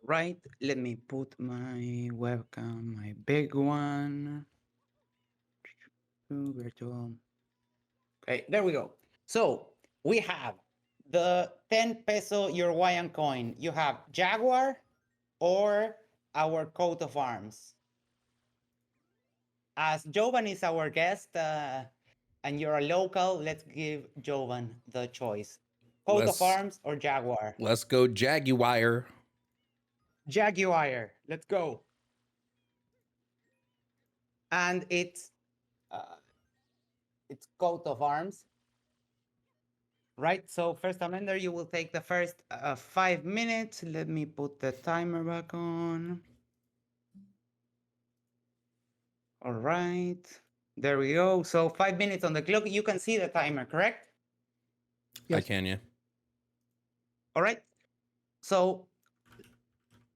Right, let me put my webcam, my big one. Virtual. Okay, there we go. So we have the 10 peso Uruguayan coin. You have Jaguar or our coat of arms. As Jovan is our guest and you're a local, let's give Jovan the choice. Coat of arms or Jaguar? Let's go Jaguar. Jaguar. Let's go. And uh, it's coat of arms. Right, so 1stAmender, you will take the first 5 minutes. Let me put the timer back on. All right, there we go. So 5 minutes on the clock. You can see the timer, correct? Yes. I can, yeah. All right, so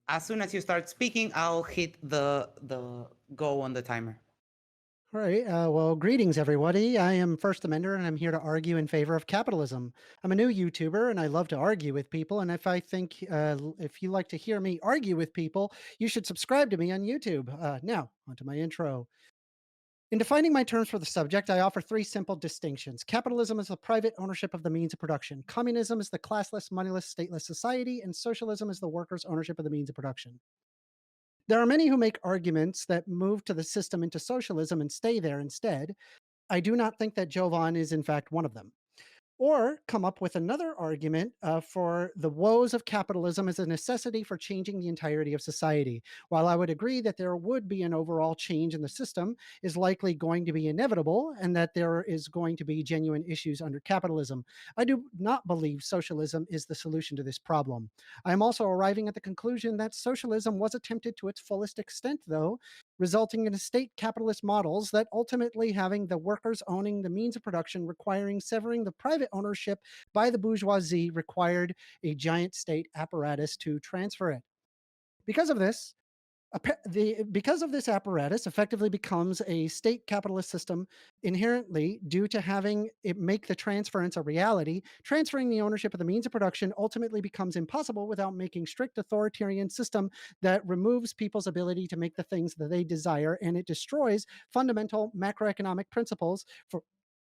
as soon as you start speaking, I'll hit the go on the timer. All right. Well, greetings, everybody. I am 1stAmender, and I'm here to argue in favor of capitalism. I'm a new YouTuber, and I love to argue with people. And if you like to hear me argue with people, you should subscribe to me on YouTube. Now, onto my intro. In defining my terms for the subject, I offer three simple distinctions. Capitalism is the private ownership of the means of production. Communism is the classless, moneyless, stateless society, and socialism is the workers' ownership of the means of production. There are many who make arguments that move to the system into socialism and stay there instead. I do not think that Jovan is in fact one of them. Or come up with another argument for the woes of capitalism as a necessity for changing the entirety of society. While I would agree that there would be an overall change in the system, is likely going to be inevitable, and that there is going to be genuine issues under capitalism. I do not believe socialism is the solution to this problem. I am also arriving at the conclusion that socialism was attempted to its fullest extent, though, resulting in state capitalist models that ultimately having the workers owning the means of production, requiring severing the private ownership by the bourgeoisie required a giant state apparatus to transfer it. Because of this, apparatus effectively becomes a state capitalist system inherently due to having it make the transference a reality. Transferring the ownership of the means of production ultimately becomes impossible without making strict authoritarian system that removes people's ability to make the things that they desire, and it destroys fundamental macroeconomic principles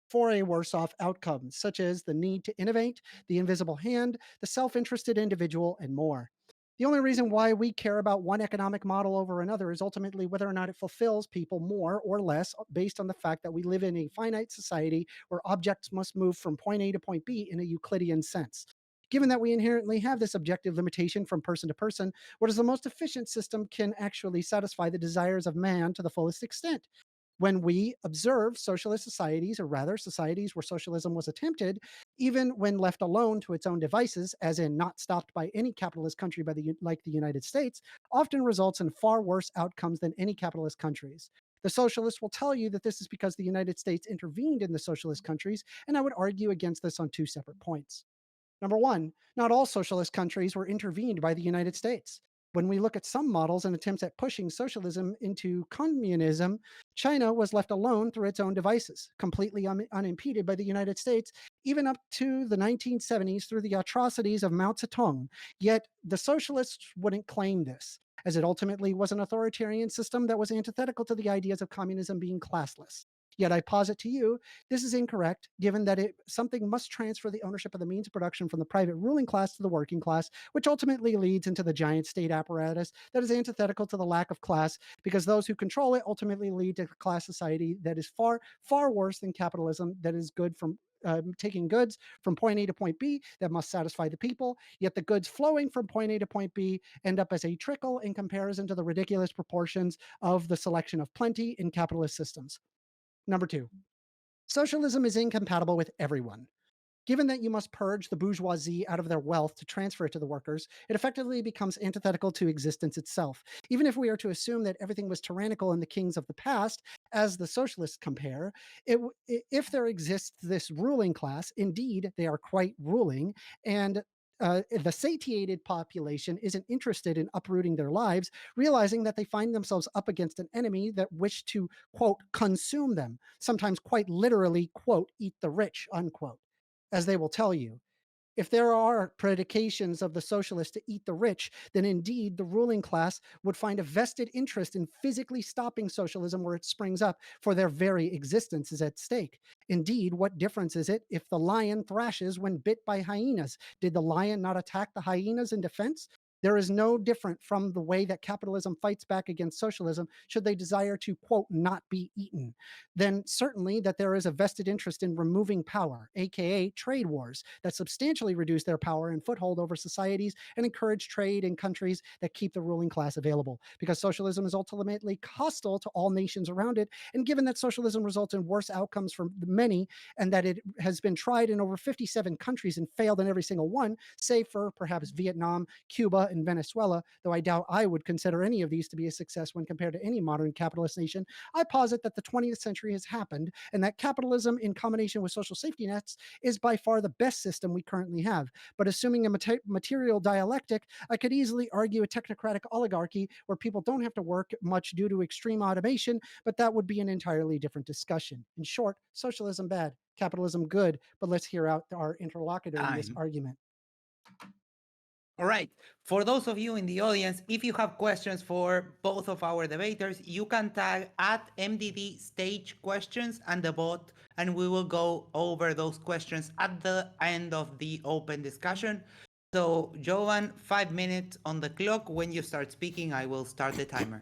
for a worse off outcome, such as the need to innovate, the invisible hand, the self-interested individual, and more. The only reason why we care about one economic model over another is ultimately whether or not it fulfills people more or less based on the fact that we live in a finite society where objects must move from point A to point B in a Euclidean sense. Given that we inherently have this objective limitation from person to person, what is the most efficient system can actually satisfy the desires of man to the fullest extent? When we observe socialist societies, or rather societies where socialism was attempted, even when left alone to its own devices, as in not stopped by any capitalist country like the United States, often results in far worse outcomes than any capitalist countries. The socialists will tell you that this is because the United States intervened in the socialist countries, and I would argue against this on two separate points. Number one, not all socialist countries were intervened by the United States. When we look at some models and attempts at pushing socialism into communism, China was left alone through its own devices, completely unimpeded by the United States, even up to the 1970s through the atrocities of Mao Zedong. Yet the socialists wouldn't claim this, as it ultimately was an authoritarian system that was antithetical to the ideas of communism being classless. Yet I posit to you, this is incorrect, given that something must transfer the ownership of the means of production from the private ruling class to the working class, which ultimately leads into the giant state apparatus that is antithetical to the lack of class, because those who control it ultimately lead to a class society that is far, far worse than capitalism, that is good from taking goods from point A to point B that must satisfy the people, yet the goods flowing from point A to point B end up as a trickle in comparison to the ridiculous proportions of the selection of plenty in capitalist systems. Number two, socialism is incompatible with everyone. Given that you must purge the bourgeoisie out of their wealth to transfer it to the workers, it effectively becomes antithetical to existence itself. Even if we are to assume that everything was tyrannical in the kings of the past, as the socialists compare, if there exists this ruling class, indeed they are quite ruling, and the satiated population isn't interested in uprooting their lives, realizing that they find themselves up against an enemy that wish to, quote, consume them, sometimes quite literally, quote, eat the rich, unquote, as they will tell you. If there are predications of the socialists to eat the rich, then indeed the ruling class would find a vested interest in physically stopping socialism where it springs up, for their very existence is at stake. Indeed, what difference is it if the lion thrashes when bit by hyenas? Did the lion not attack the hyenas in defense? There is no different from the way that capitalism fights back against socialism should they desire to, quote, not be eaten. Then certainly that there is a vested interest in removing power, aka trade wars, that substantially reduce their power and foothold over societies and encourage trade in countries that keep the ruling class available. Because socialism is ultimately hostile to all nations around it, and given that socialism results in worse outcomes for many, and that it has been tried in over 57 countries and failed in every single one, save for perhaps Vietnam, Cuba, and Venezuela, though I doubt I would consider any of these to be a success when compared to any modern capitalist nation, I posit that the 20th century has happened and that capitalism in combination with social safety nets is by far the best system we currently have. But assuming a material dialectic, I could easily argue a technocratic oligarchy where people don't have to work much due to extreme automation, but that would be an entirely different discussion. In short, socialism bad, capitalism good, but let's hear out our interlocutor in this argument. All right. For those of you in the audience, if you have questions for both of our debaters, you can tag at MDD stage questions and the bot, and we will go over those questions at the end of the open discussion. So, Jovan, 5 minutes on the clock. When you start speaking, I will start the timer.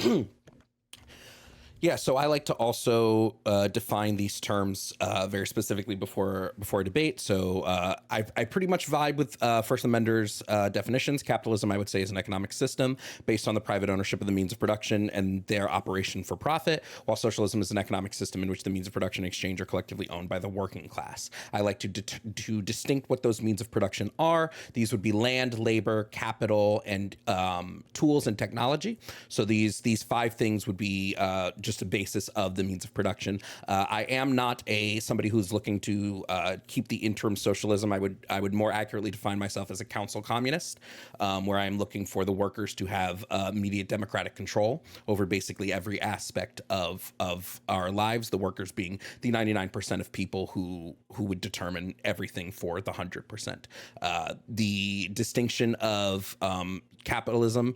Yeah, so I like to also define these terms very specifically before a debate. So I pretty much vibe with First Amender's definitions. Capitalism, I would say, is an economic system based on the private ownership of the means of production and their operation for profit, while socialism is an economic system in which the means of production and exchange are collectively owned by the working class. I like to distinct what those means of production are. These would be land, labor, capital, and tools and technology. So these 5 things would be just a basis of the means of production. I am not somebody who's looking to keep the interim socialism. I would more accurately define myself as a council communist, where I'm looking for the workers to have immediate democratic control over basically every aspect of our lives. The workers being the 99% of people who would determine everything for the 100%. The distinction of capitalism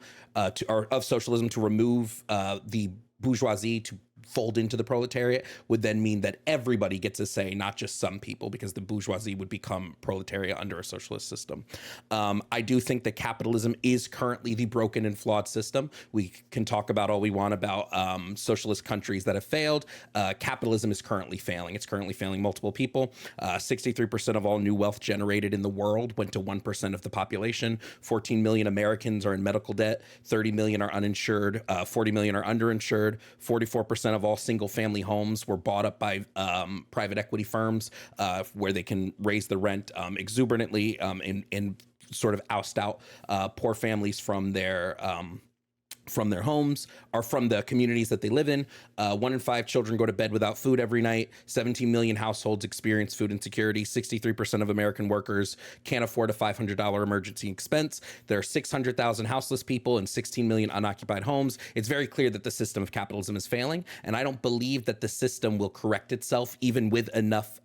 or of socialism to remove the bourgeoisie to fold into the proletariat would then mean that everybody gets a say, not just some people, because the bourgeoisie would become proletariat under a socialist system. I do think that capitalism is currently the broken and flawed system. We can talk about all we want about socialist countries that have failed. Capitalism is currently failing. It's currently failing multiple people. 63% of all new wealth generated in the world went to 1% of the population. 14 million Americans are in medical debt. 30 million are uninsured. 40 million are underinsured. 44% of all single family homes were bought up by private equity firms where they can raise the rent exuberantly and sort of oust out poor families from their homes or from the communities that they live in. 1 in 5 children go to bed without food every night. 17 million households experience food insecurity. 63% of American workers can't afford a $500 emergency expense. There are 600,000 houseless people and 16 million unoccupied homes. It's very clear that the system of capitalism is failing, and I don't believe that the system will correct itself even with enough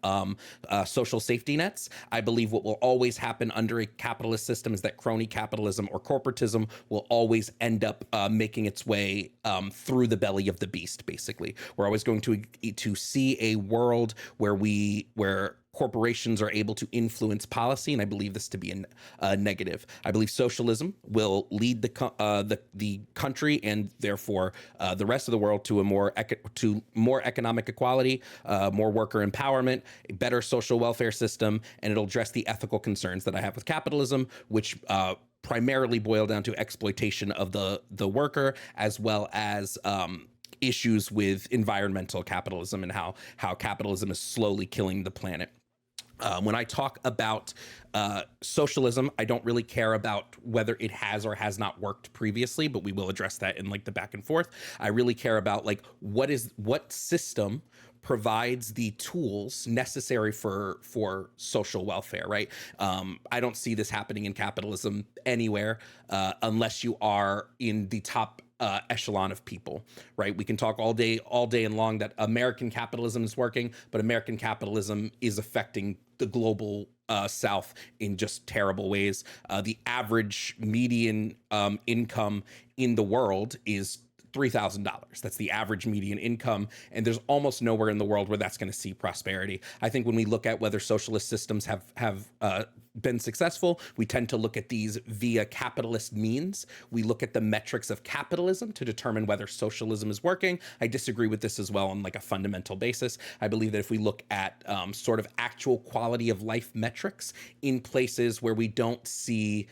social safety nets. I believe what will always happen under a capitalist system is that crony capitalism or corporatism will always end up making its way through the belly of the beast. Basically, we're always going to see a world where corporations are able to influence policy, and I believe this to be a negative. I believe socialism will lead the country and therefore the rest of the world to more economic equality, more worker empowerment, a better social welfare system, and it'll address the ethical concerns that I have with capitalism, which primarily boil down to exploitation of the worker, as well as issues with environmental capitalism and how capitalism is slowly killing the planet. When I talk about socialism, I don't really care about whether it has or has not worked previously, but we will address that in like the back and forth. I really care about like what system provides the tools necessary for social welfare, right? I don't see this happening in capitalism anywhere unless you are in the top echelon of people, right? We can talk all day and long that American capitalism is working, but American capitalism is affecting the global South in just terrible ways. The average median income in the world is $3,000. That's the average median income. And there's almost nowhere in the world where that's going to see prosperity. I think when we look at whether socialist systems have been successful, we tend to look at these via capitalist means. We look at the metrics of capitalism to determine whether socialism is working. I disagree with this as well on like a fundamental basis. I believe that if we look at sort of actual quality of life metrics in places where we don't see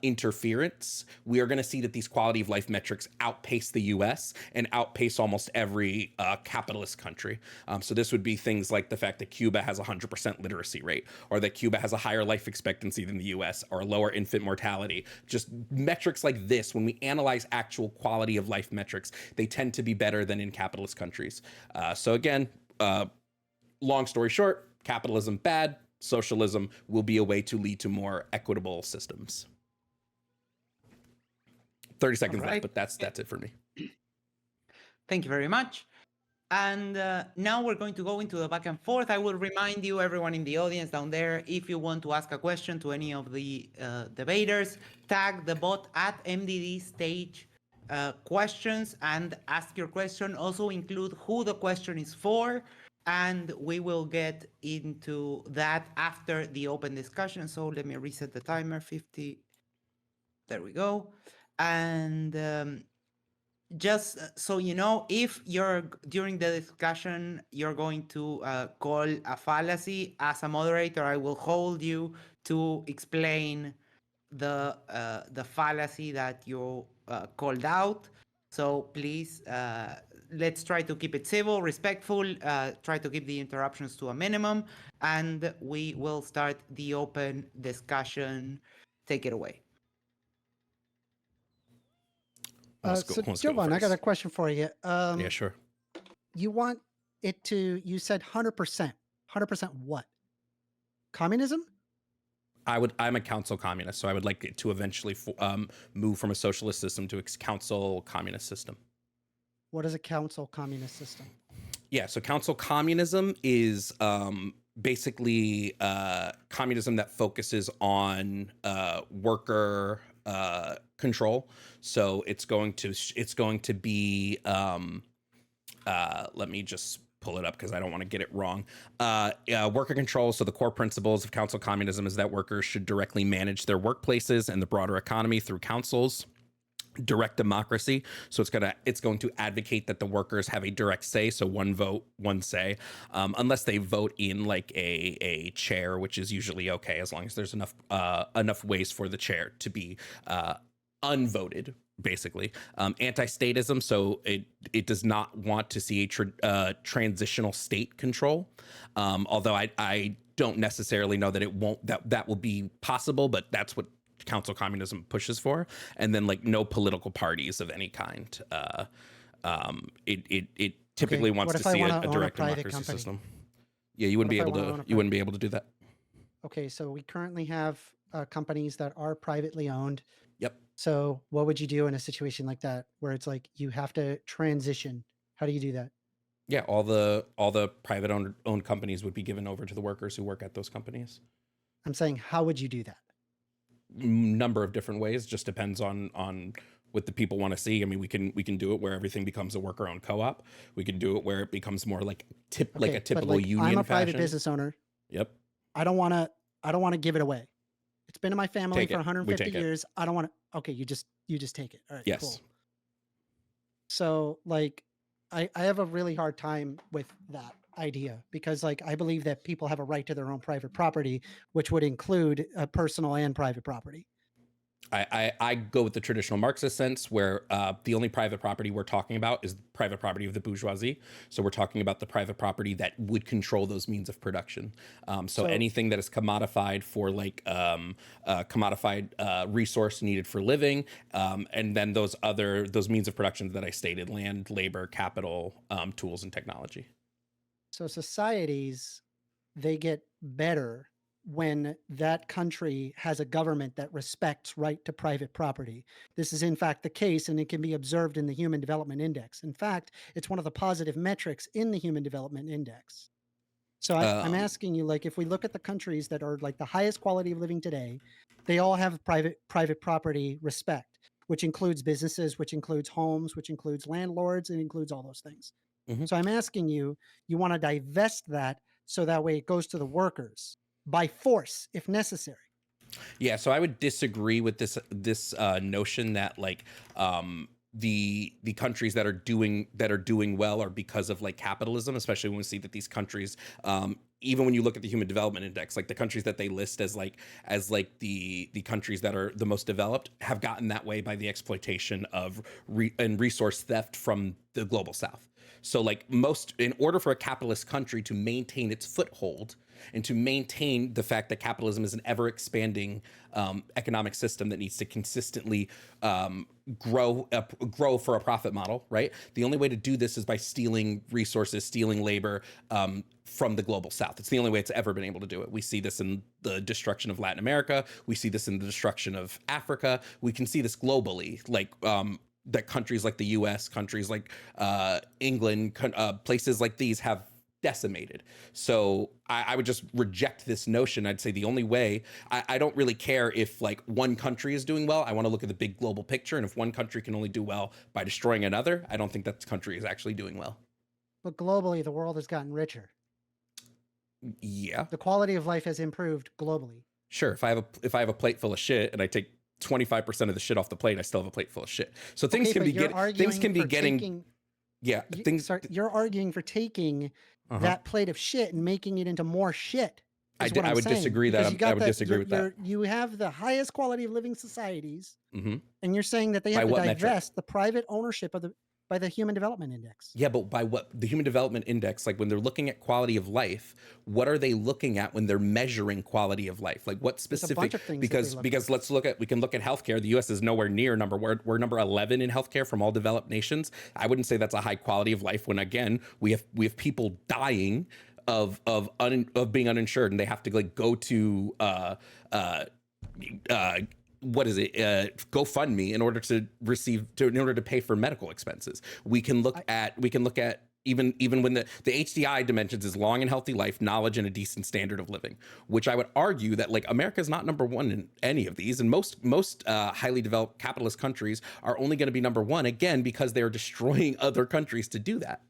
interference, we are going to see that these quality of life metrics outpace the US and outpace almost every capitalist country. So this would be things like the fact that Cuba has a 100% literacy rate, or that Cuba has a higher life expectancy than the US, or a lower infant mortality. Just metrics like this, when we analyze actual quality of life metrics, they tend to be better than in capitalist countries. So again, long story short, capitalism bad, socialism will be a way to lead to more equitable systems. 30 seconds left, but that's it for me. Thank you very much. And now we're going to go into the back and forth. I will remind you, everyone in the audience down there, if you want to ask a question to any of the debaters, tag the bot at MDD stage questions and ask your question. Also include who the question is for, and we will get into that after the open discussion. So let me reset the timer, 50. There we go. And just so you know, if you're during the discussion, you're going to call a fallacy, as a moderator, I will hold you to explain the fallacy that you called out. So please, let's try to keep it civil, respectful, try to keep the interruptions to a minimum, and we will start the open discussion. Take it away. Jovan, I got a question for you. Yeah, sure. You want it to, you said 100%. 100% what? Communism? I'm a council communist, so I would like it to eventually move from a socialist system to a council communist system. What is a council communist system? Yeah, so council communism is basically communism that focuses on worker control. So it's going to be let me just pull it up because I don't want to get it wrong. Worker control. So the core principles of council communism is that workers should directly manage their workplaces and the broader economy through councils. Direct democracy. So it's going to advocate that the workers have a direct say. So one vote, one say, unless they vote in like a chair, which is usually okay as long as there's enough ways for the chair to be unvoted. Basically, anti-statism. So it does not want to see a transitional state control. Although I don't necessarily know that that will be possible, but that's what council communism pushes for. And then like no political parties of any kind. It typically wants to see a direct democracy system. Yeah, you wouldn't be able to do that. Okay, so we currently have companies that are privately owned. Yep. So what would you do in a situation like that where it's like you have to transition? How do you do that? Yeah, all the private owned companies would be given over to the workers who work at those companies. I'm saying, how would you do that? Number of different ways, just depends on what the people want to see. I mean, we can do it where everything becomes a worker-owned co-op. We can do it where it becomes more like a typical union. I'm a private business owner. Yep. I don't want to give it away. It's been in my family for 150 years. I don't want to. Okay, you just take it. All right. Yes. Cool. So like, I have a really hard time with that idea because like I believe that people have a right to their own private property, which would include personal and private property. I go with the traditional Marxist sense where the only private property we're talking about is private property of the bourgeoisie. So we're talking about the private property that would control those means of production. So anything that is commodified for like commodified resource needed for living, and then those means of production that I stated: land, labor, capital, tools, and technology. So societies, they get better when that country has a government that respects right to private property. This is in fact the case, and it can be observed in the Human Development Index. In fact, it's one of the positive metrics in the Human Development Index. So I'm Um, asking you, like, if we look at the countries that are like the highest quality of living today, they all have private property respect, which includes businesses, which includes homes, which includes landlords, and includes all those things. mhm. So I'm asking you, you want to divest that so that way it goes to the workers by force if necessary. Yeah, so I would disagree with this notion that like the countries that are doing well are because of like capitalism, especially when we see that these countries, even when you look at the Human Development Index, like the countries that they list as like the countries that are the most developed have gotten that way by the exploitation of resource theft from the global South. So like in order for a capitalist country to maintain its foothold and to maintain the fact that capitalism is an ever expanding economic system that needs to consistently grow for a profit model, right? The only way to do this is by stealing resources, stealing labor from the global South. It's the only way it's ever been able to do it. We see this in the destruction of Latin America. We see this in the destruction of Africa. We can see this globally, like that countries like the U.S., countries like England, places like these have decimated. So I would just reject this notion. I'd say the only way, I don't really care if like one country is doing well. I want to look at the big global picture. And if one country can only do well by destroying another, I don't think that country is actually doing well. But globally, the world has gotten richer. Yeah, The quality of life has improved globally. sure. If I have a plate full of shit and I take 25% of the shit off the plate, I still have a plate full of shit. So things Okay, can but be you're getting things can be arguing for getting taking. yeah, things Sorry, you're arguing for taking uh-huh. that plate of shit and making it into more shit. Is what I I'm would saying. disagree Because that you got I would that disagree with that. you have the highest quality of living societies, hmm and you're saying that they By have to what metric? divest the private ownership of by the Human Development Index. Yeah, but by what? The Human Development Index, like when they're looking at quality of life, what are they looking at when they're measuring quality of life? Like what There's a specific? bunch of things that they look Because we can look at healthcare. The U.S. is nowhere near we're number 11 in healthcare from all developed nations. I wouldn't say that's a high quality of life when again we have people dying of being uninsured and they have to like go to what is it? GoFundMe in order to in order to pay for medical expenses. We can look at even when the HDI dimensions is long and healthy life, knowledge, and a decent standard of living, which I would argue that like America is not number one in any of these, and most highly developed capitalist countries are only going to be number one again because they're destroying other countries to do that.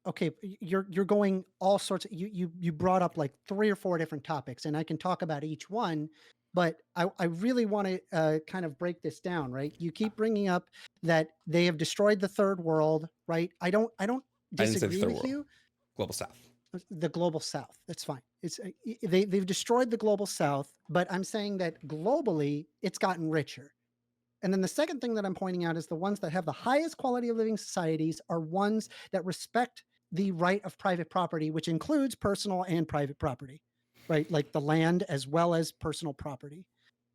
Okay, you're going all sorts of, you brought up like 3 or 4 different topics, and I can talk about each one, but I really want to kind of break this down, right? You keep bringing up that they have destroyed the third world, right? I don't I didn't say the disagree third with world. you. Global South. The global South, that's fine. It's they've destroyed the global South, but I'm saying that globally it's gotten richer. And then the second thing that I'm pointing out is the ones that have the highest quality of living societies are ones that respect the right of private property, which includes personal and private property, right? Like the land as well as personal property.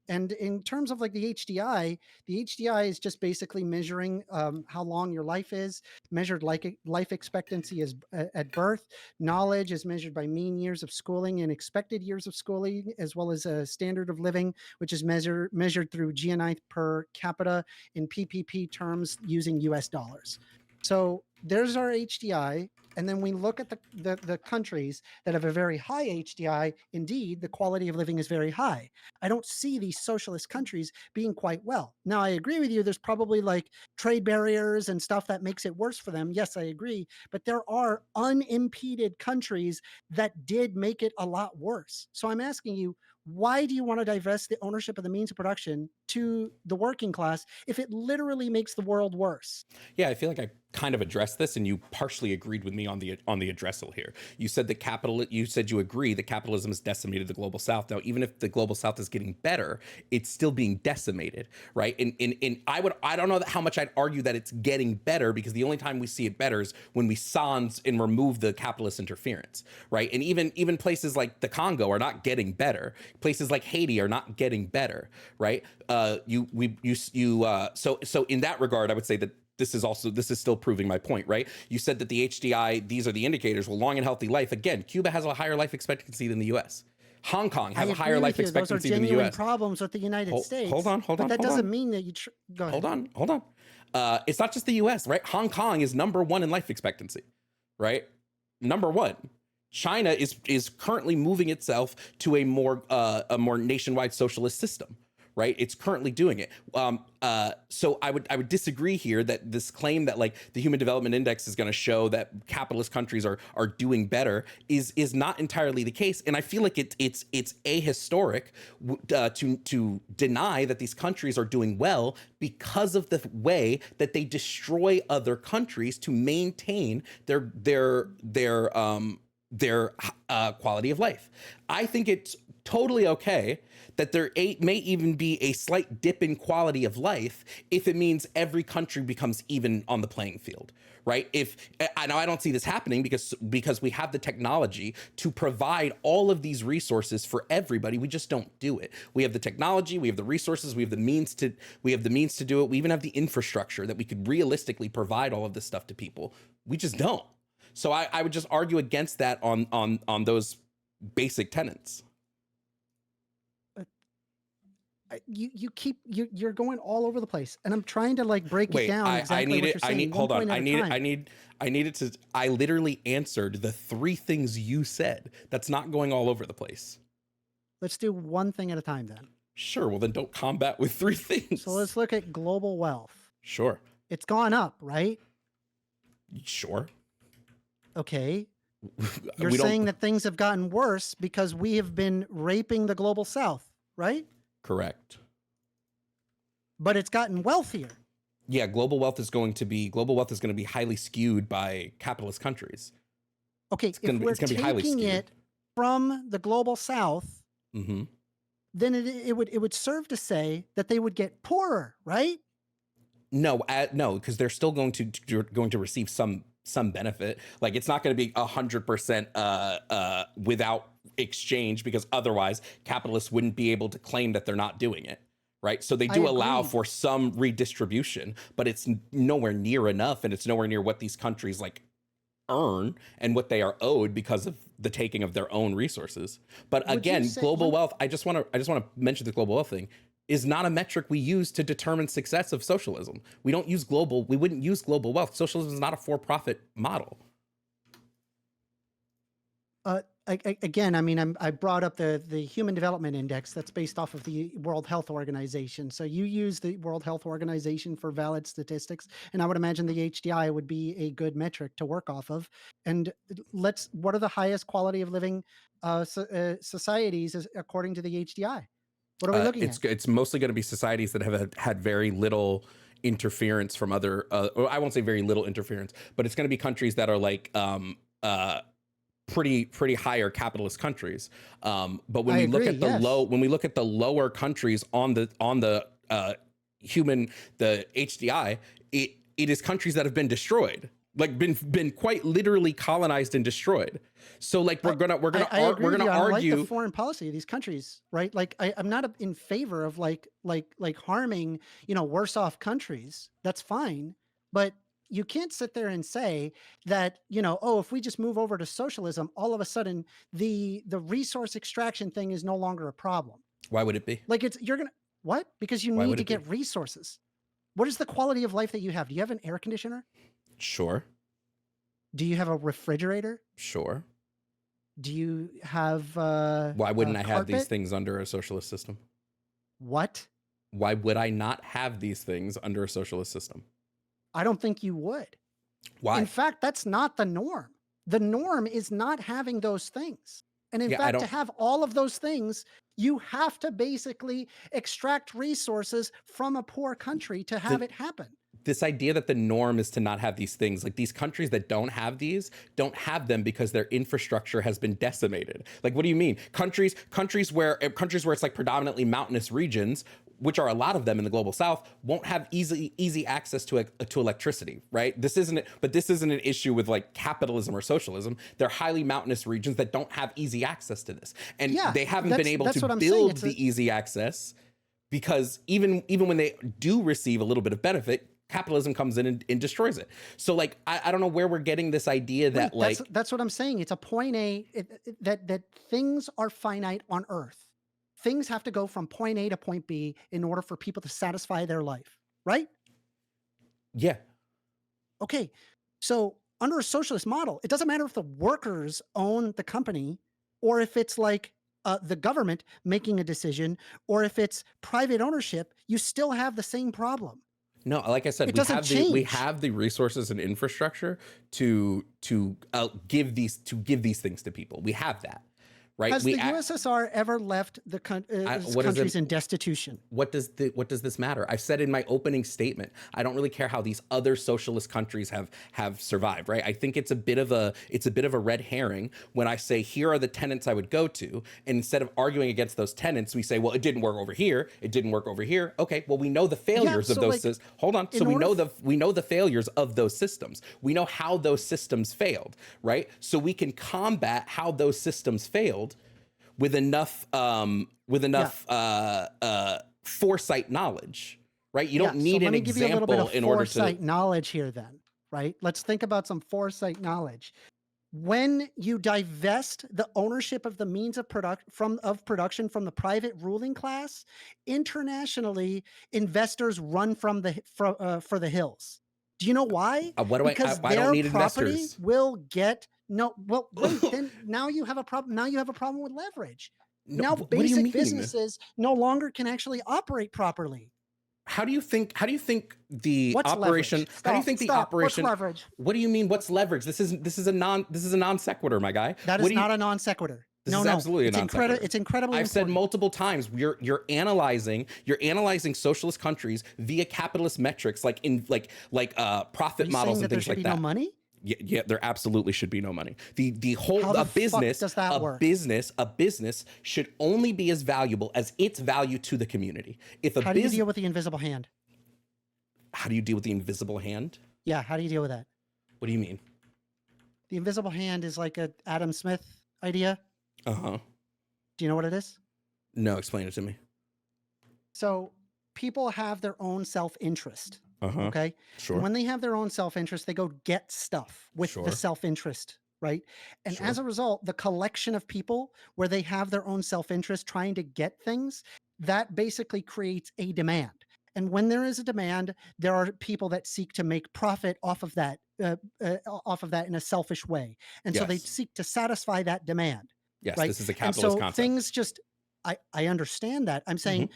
And in terms of like the HDI is just basically measuring how long your life is, measured like life expectancy is at birth. Knowledge is measured by mean years of schooling and expected years of schooling, as well as a standard of living, which is measured through GNI per capita in PPP terms using US dollars. So there's our HDI. And then we look at the countries that have a very high HDI. Indeed, the quality of living is very high. I don't see these socialist countries being quite well. Now, I agree with you. There's probably like trade barriers and stuff that makes it worse for them. Yes, I agree. But there are unimpeded countries that did make it a lot worse. So I'm asking you, why do you want to divest the ownership of the means of production to the working class if it literally makes the world worse? Yeah, I feel like I kind of addressed this, and you partially agreed with me on the addressal here. You said you said you agree that capitalism has decimated the global South. Now, even if the global South is getting better, it's still being decimated, right? And I don't know how much I'd argue that it's getting better, because the only time we see it better is when we sans and remove the capitalist interference, right? And even places like the Congo are not getting better. Places like Haiti are not getting better, right? So in that regard, I would say that this is still proving my point, right? You said that the HDI, these are the indicators. Well, long and healthy life. Again, Cuba has a higher life expectancy than the U.S. Hong Kong has a higher life expectancy than the U.S. Those are genuine problems with the United States. Hold on. But that doesn't mean that you go ahead. Hold on. It's not just the U.S., right? Hong Kong is number one in life expectancy, right? Number one. China is currently moving itself to a more nationwide socialist system, right? It's currently doing it. So I would disagree here that this claim that like the Human Development Index is going to show that capitalist countries are doing better is not entirely the case. And I feel like it's ahistoric to deny that these countries are doing well because of the way that they destroy other countries to maintain their quality of life. I think it's totally okay that there may even be a slight dip in quality of life if it means every country becomes even on the playing field, right? I know I don't see this happening because we have the technology to provide all of these resources for everybody. We just don't do it. We have the technology, we have the resources, we have the means to do it. We even have the infrastructure that we could realistically provide all of this stuff to people. We just don't. So I would just argue against that on those basic tenets. You're going all over the place, and I'm trying to like break it down. I literally answered the three things you said. That's not going all over the place. Let's do one thing at a time then. Sure. Well, then don't combat with three things. So let's look at global wealth. Sure. It's gone up, right? Sure. Okay. You're saying that things have gotten worse because we have been raping the global south, right? Correct. But it's gotten wealthier. Yeah, global wealth is going to be highly skewed by capitalist countries. Okay, if we're taking it from the global south, then it would serve to say that they would get poorer, right? No, because they're still going to receive some benefit. Like it's not going to be 100% without exchange, because otherwise capitalists wouldn't be able to claim that they're not doing it, right? So they do allow for some redistribution, but it's nowhere near enough, and it's nowhere near what these countries like earn and what they are owed because of the taking of their own resources. But again, global wealth, I just want to mention the global wealth thing is not a metric we use to determine success of socialism. We wouldn't use global wealth. Socialism is not a for-profit model. Again, I mean, I brought up the Human Development Index that's based off of the World Health Organization. So you use the World Health Organization for valid statistics, and I would imagine the HDI would be a good metric to work off of. And what are the highest quality of living societies according to the HDI? What are we looking at? It's mostly going to be societies that have had very little interference from other, or I won't say very little interference, but it's going to be countries that are like pretty higher capitalist countries. But when we look at the lower countries on the HDI, it is countries that have been destroyed, like been quite literally colonized and destroyed. So like we're gonna argue. I like the foreign policy of these countries, right? Like I'm not in favor of like harming, worse off countries. That's fine, but you can't sit there and say that, if we just move over to socialism, all of a sudden the resource extraction thing is no longer a problem. Why would it be? Like what? Because you need to get resources. What is the quality of life that you have? Do you have an air conditioner? Sure. Do you have a refrigerator? Sure. Do you have why wouldn't I have these things under a socialist system? What? Why would I not have these things under a socialist system? I don't think you would. Why? In fact, that's not the norm. The norm is not having those things. And in fact, to have all of those things, you have to basically extract resources from a poor country to have it happen. This idea that the norm is to not have these things, like these countries that don't have them because their infrastructure has been decimated. Like, what do you mean? Countries where it's like predominantly mountainous regions, which are a lot of them in the global south, won't have easy access to electricity, right? This isn't an issue with like capitalism or socialism. They're highly mountainous regions that don't have easy access to this. And they haven't been able to build the easy access, because even when they do receive a little bit of benefit, capitalism comes in and destroys it. So like, I don't know where we're getting this idea that that's what I'm saying. It's a point A, that things are finite on Earth. Things have to go from point A to point B in order for people to satisfy their life, right? Yeah. Okay. So under a socialist model, it doesn't matter if the workers own the company or if it's like the government making a decision or if it's private ownership, you still have the same problem. No, like I said, It doesn't we change. have the resources and infrastructure to give these things to people. We have that, right? Has the USSR ever left the countries in destitution? What does this matter? I've said in my opening statement, I don't really care how these other socialist countries have survived, right? I think it's a bit of a red herring when I say here are the tenets I would go to, and instead of arguing against those tenets, we say, well, it didn't work over here, it didn't work over here. Okay, well, we know the failures of those systems. Hold on, so we know the failures of those systems. We know how those systems failed, right? So we can combat how those systems failed with enough foresight knowledge, right? You don't need an example in order to foresight knowledge here then, right? Let's think about some foresight knowledge. When you divest the ownership of the means of production from the private ruling class, internationally, investors run for the hills. Do you know why? Because I don't need property investors. will get then now you have a problem. Now you have a problem with leverage. No, now what do you basic mean? businesses no longer can actually operate properly. How do you think the What's operation? Leverage? How do you think the operation? What's leverage? What do you mean? What's leverage? This is a non sequitur, my guy. That is not a non sequitur. This is absolutely a non sequitur. It's incredibly. I've said multiple times. You're analyzing socialist countries via capitalist metrics, like profit models and things like that. No money. Yeah, there absolutely should be no money. The whole business should only be as valuable as its value to the community. How do you deal with the invisible hand? How do you deal with the invisible hand? Yeah, how do you deal with that? What do you mean? The invisible hand is like a Adam Smith idea. Uh-huh. Do you know what it is? No, explain it to me. So people have their own self-interest. Uh-huh. Okay. Sure. And when they have their own self-interest, they go get stuff with the self-interest, right? And as a result, the collection of people where they have their own self-interest trying to get things, that basically creates a demand. And when there is a demand, there are people that seek to make profit off of that in a selfish way. And so they seek to satisfy that demand. Yes, right? This is a capitalist concept. Things just, I understand that. I'm saying,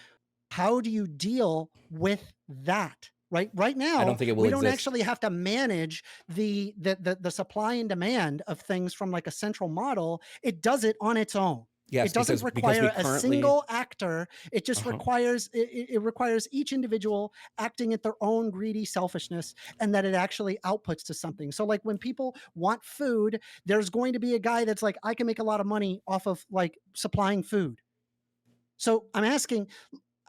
how do you deal with that? Right now, I don't think it will we don't exist. actually have to manage the supply and demand of things from like a central model. It does it on its own. Yes, it doesn't require a single actor. It just requires it requires each individual acting at their own greedy selfishness, and that it actually outputs to something. So like when people want food, there's going to be a guy that's like, I can make a lot of money off of like supplying food. So I'm asking,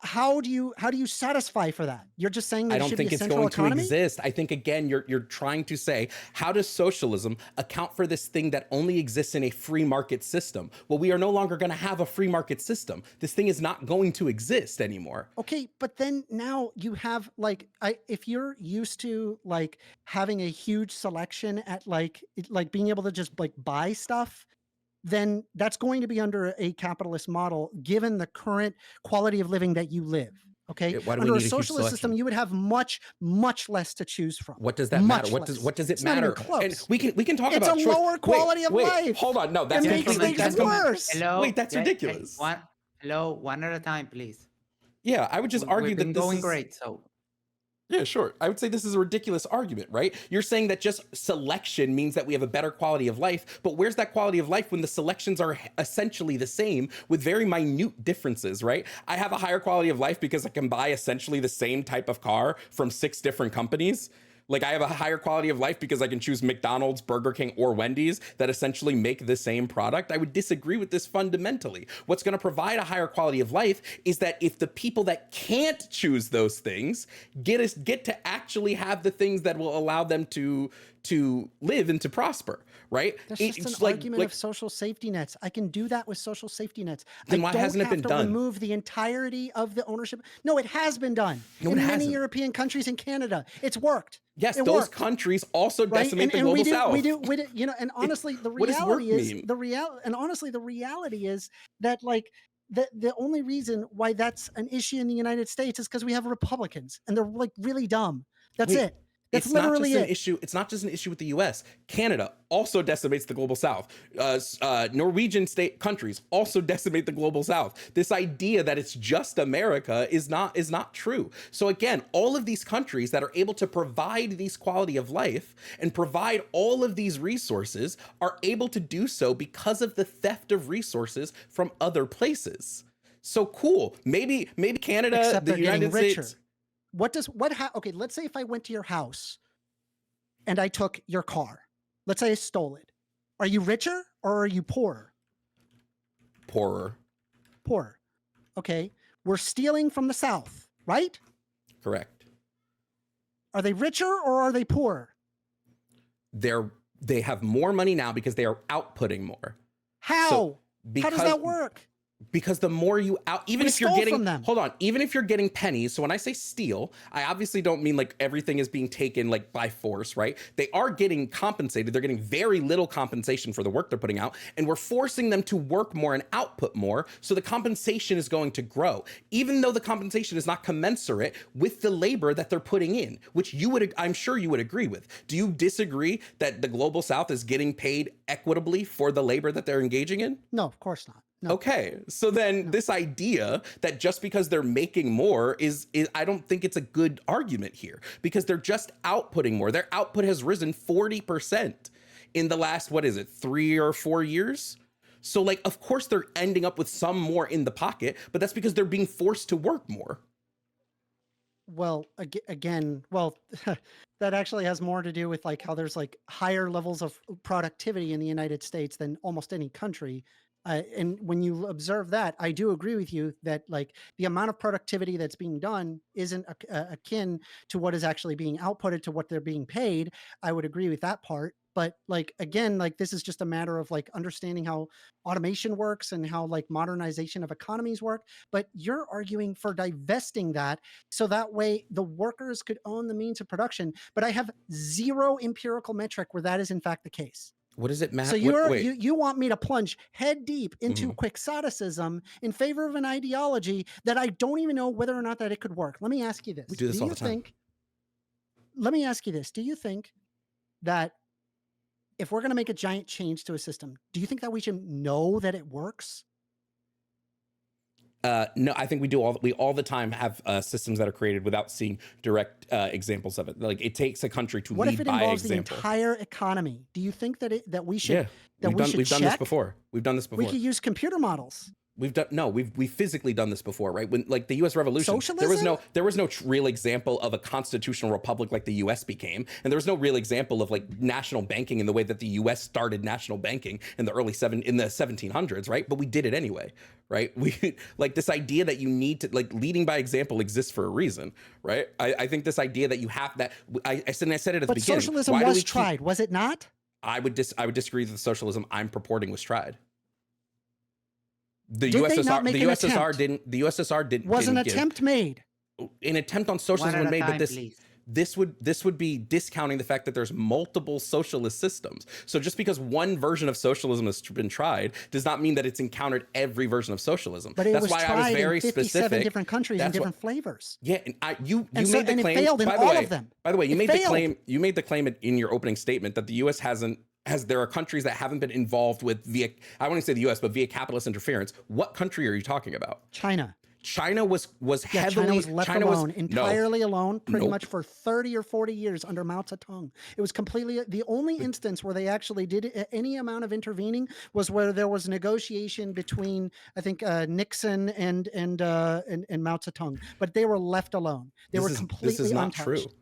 how do you satisfy for that? You're just saying that I don't think it's going to exist. I think again, you're trying to say, how does socialism account for this thing that only exists in a free market system? Well, we are no longer going to have a free market system. This thing is not going to exist anymore. Okay, but then now you have like, if you're used to like having a huge selection at like being able to just like buy stuff, then that's going to be under a capitalist model, given the current quality of living that you live. Okay. Under a socialist system, you would have much, much less to choose from. What does that matter? What does it matter? And we can talk about it's a lower quality of life. Hold on. No, that's worse. Hello. Wait, that's ridiculous. One at a time, please. Yeah, I would just argue that this going is great. So yeah, sure. I would say this is a ridiculous argument, right? You're saying that just selection means that we have a better quality of life, but where's that quality of life when the selections are essentially the same with very minute differences, right? I have a higher quality of life because I can buy essentially the same type of car from 6 different companies. Like I have a higher quality of life because I can choose McDonald's, Burger King, or Wendy's that essentially make the same product. I would disagree with this fundamentally. What's going to provide a higher quality of life is that if the people that can't choose those things get to actually have the things that will allow them to to live and to prosper, right? That's just an argument of social safety nets. I can do that with social safety nets. Then why hasn't it been done? Remove the entirety of the ownership. No, it has been done in many European countries and Canada. It's worked. Yes, those countries also decimate the global south. We do, you know, and honestly, the reality is that like the only reason why that's an issue in the United States is because we have Republicans and they're like really dumb. That's it. That's literally it. It's not just an issue with the U.S. Canada also decimates the global south. Norwegian state countries also decimate the global south. This idea that it's just America is not true. So again, all of these countries that are able to provide these quality of life and provide all of these resources are able to do so because of the theft of resources from other places. So cool. Maybe Canada, except the United States. Okay, let's say if I went to your house and I took your car. Let's say I stole it. Are you richer or are you poorer? Poorer. Poorer. Okay. We're stealing from the South, right? Correct. Are they richer or are they poorer? They have more money now because they are outputting more. How? How does that work? Because the more you out, even if you're getting pennies. So when I say steal, I obviously don't mean like everything is being taken like by force, right? They are getting compensated. They're getting very little compensation for the work they're putting out. And we're forcing them to work more and output more. So the compensation is going to grow, even though the compensation is not commensurate with the labor that they're putting in, which I'm sure you would agree with. Do you disagree that the global South is getting paid equitably for the labor that they're engaging in? No, of course not. No. Okay, so then this idea that just because they're making more is I don't think it's a good argument here, because they're just outputting more. Their output has risen 40% in the last, 3 or 4 years? So like, of course they're ending up with some more in the pocket, but that's because they're being forced to work more. Well, again, that actually has more to do with like how there's like higher levels of productivity in the United States than almost any country. And when you observe that, I do agree with you that like the amount of productivity that's being done isn't akin to what is actually being outputted to what they're being paid. I would agree with that part. But like, again, like this is just a matter of like understanding how automation works and how like modernization of economies work. But you're arguing for divesting that so that way the workers could own the means of production. But I have zero empirical metric where that is in fact the case. What does it matter? So you want me to plunge head deep into quixoticism in favor of an ideology that I don't even know whether or not that it could work. Let me ask you this. We do this all the time. Let me ask you this. Do you think that if we're going to make a giant change to a system, do you think that we should know that it works? No, I think we all the time have systems that are created without seeing direct examples of it. Like it takes a country to lead by example. What if it involves the entire economy? Do you think that we should? Yeah, we've done this before. We've done this before. We could use computer models. We've physically done this before, right? When like the U.S. Revolution, Socialism? there was no real example of a constitutional republic like the U.S. became, and there was no real example of like national banking in the way that the U.S. started national banking in the 1700s, right? But we did it anyway, right? We like this idea that you need to like leading by example exists for a reason, right? I think this idea that you have that I said it at the beginning. But socialism was tried, was it not? I would disagree that the socialism I'm purporting was tried. The Did USSR, they not make the an USSR attempt? didn't. The USSR didn't. Was didn't an attempt made? An attempt on socialism was made, but please. this would be discounting the fact that there's multiple socialist systems. So just because one version of socialism has been tried does not mean that it's encountered every version of socialism. But it That's was why tried I was very in 57 specific. different countries in different flavors. Yeah, and you And made the it claim. failed in by the all way, of them. By the way, you It made failed. the claim. You made the claim in your opening statement that the U.S. there are countries that haven't been involved with via, I wouldn't say the U.S., but via capitalist interference. What country are you talking about? China. China was heavily. China was left alone, entirely alone, pretty much for 30 or 40 years under Mao Zedong. It was completely the only instance where they actually did any amount of intervening was where there was negotiation between, I think, Nixon and Mao Zedong, but they were left alone. They were completely This is not untouched. true.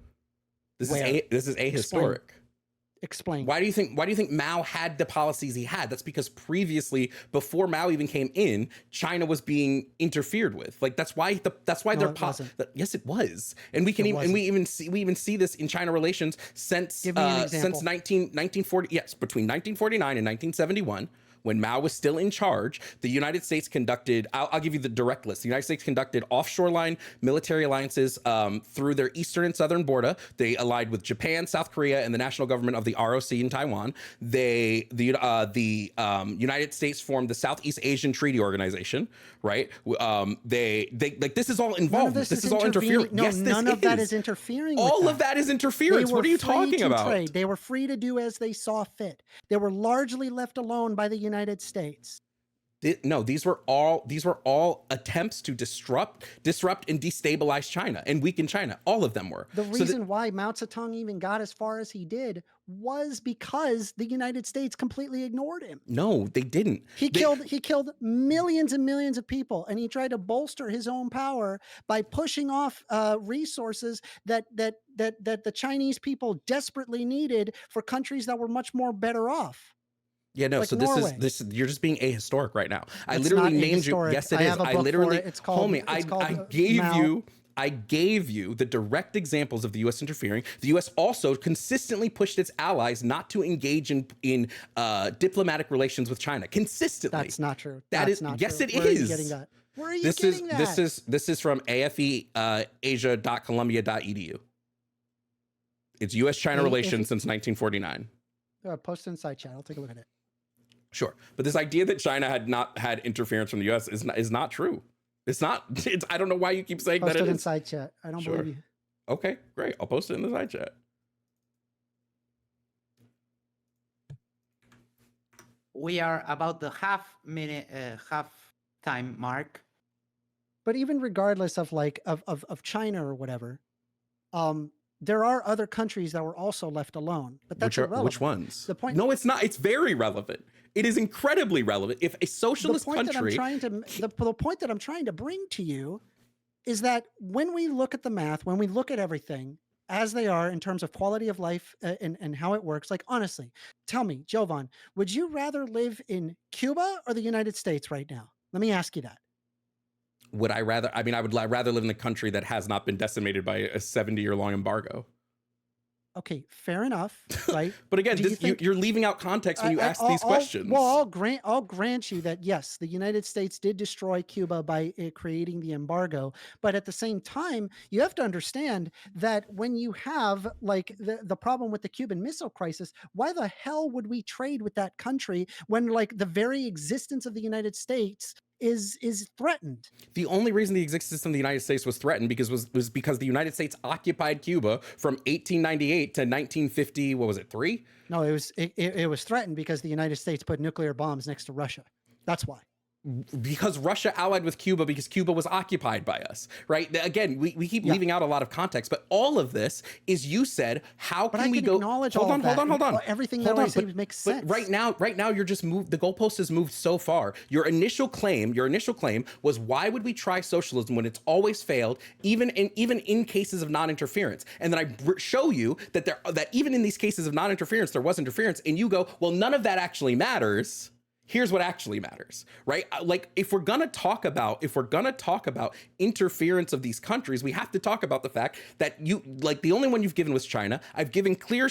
This is ahistoric. Explain. Why do you think Mao had the policies he had? That's because previously, before Mao even came in, China was being interfered with. Like that's why No, it wasn't. yes, it was. And we even see this in China relations since Give me an example. since 1940. Yes, between 1949 and 1971. When Mao was still in charge, the United States conducted, I'll give you the direct list. The United States conducted offshore line military alliances through their eastern and southern border. They allied with Japan, South Korea, and the national government of the ROC in Taiwan. The United States formed the Southeast Asian Treaty Organization, right? They like this is all involved. This is all interfering. No, yes, none of that is interfering. All of that is interference. What are you talking about? Trade. They were free to do as they saw fit. They were largely left alone by the United States. No, these were all attempts to disrupt and destabilize China and weaken China. All of them were. The reason why Mao Zedong even got as far as he did was because the United States completely ignored him. No, they didn't. He killed millions and millions of people, and he tried to bolster his own power by pushing off resources that the Chinese people desperately needed for countries that were much more better off. Yeah, no. Like so Norway. this is you're just being ahistoric right now. I It's literally not named ahistoric. you. Yes, it I is. have a I book literally. for it. It's called- homie, it's called, I gave you the direct examples of the U.S. interfering. The U.S. also consistently pushed its allies not to engage in diplomatic relations with China. Consistently. That's not true. That That's is not yes, true. it Where is. Are you getting that? Where are you getting that? This is from asia.columbia.edu. It's U.S.-China relations since 1949. Post it in side chat. I'll take a look at it. Sure, but this idea that China had not had interference from the U.S. is not true. It's not. I don't know why you keep saying Post that it it in is. side chat. I don't Sure. believe you. Okay, great. I'll post it in the side chat. We are about the half time mark. But even regardless of like of China or whatever, there are other countries that were also left alone. But that's irrelevant. Which ones? The point. No, it's not. It's very relevant. It is incredibly relevant. If a socialist the point country, the point that I'm trying to bring to you is that when we look at the math, when we look at everything as they are in terms of quality of life and how it works, like honestly, tell me, Jovan, would you rather live in Cuba or the United States right now? Let me ask you that. would I rather? I mean, I would rather live in a country that has not been decimated by a 70-year-long embargo. Okay, fair enough, right? But again, you're leaving out context when you ask these questions. I'll grant you that yes, the United States did destroy Cuba by creating the embargo, but at the same time, you have to understand that when you have like the problem with the Cuban Missile Crisis, why the hell would we trade with that country when like the very existence of the United States is threatened? The only reason the existence of the United States was threatened was because the United States occupied Cuba from 1898 to 1950. What was it, 3? No, it was threatened because the United States put nuclear bombs next to Russia. That's why. Because Russia allied with Cuba because Cuba was occupied by us, right? Again, we keep leaving out a lot of context, but all of this is, you said, how can we go? Acknowledge hold all on. Everything that I say makes sense. But right now, you're just moved. The goalpost has moved so far. Your initial claim was, why would we try socialism when it's always failed, even in cases of non-interference? And then I show you that even in these cases of non-interference, there was interference, and you go, well, none of that actually matters. Here's what actually matters, right? Like if we're gonna talk about interference of these countries, we have to talk about the fact that the only one you've given was China. I've given clear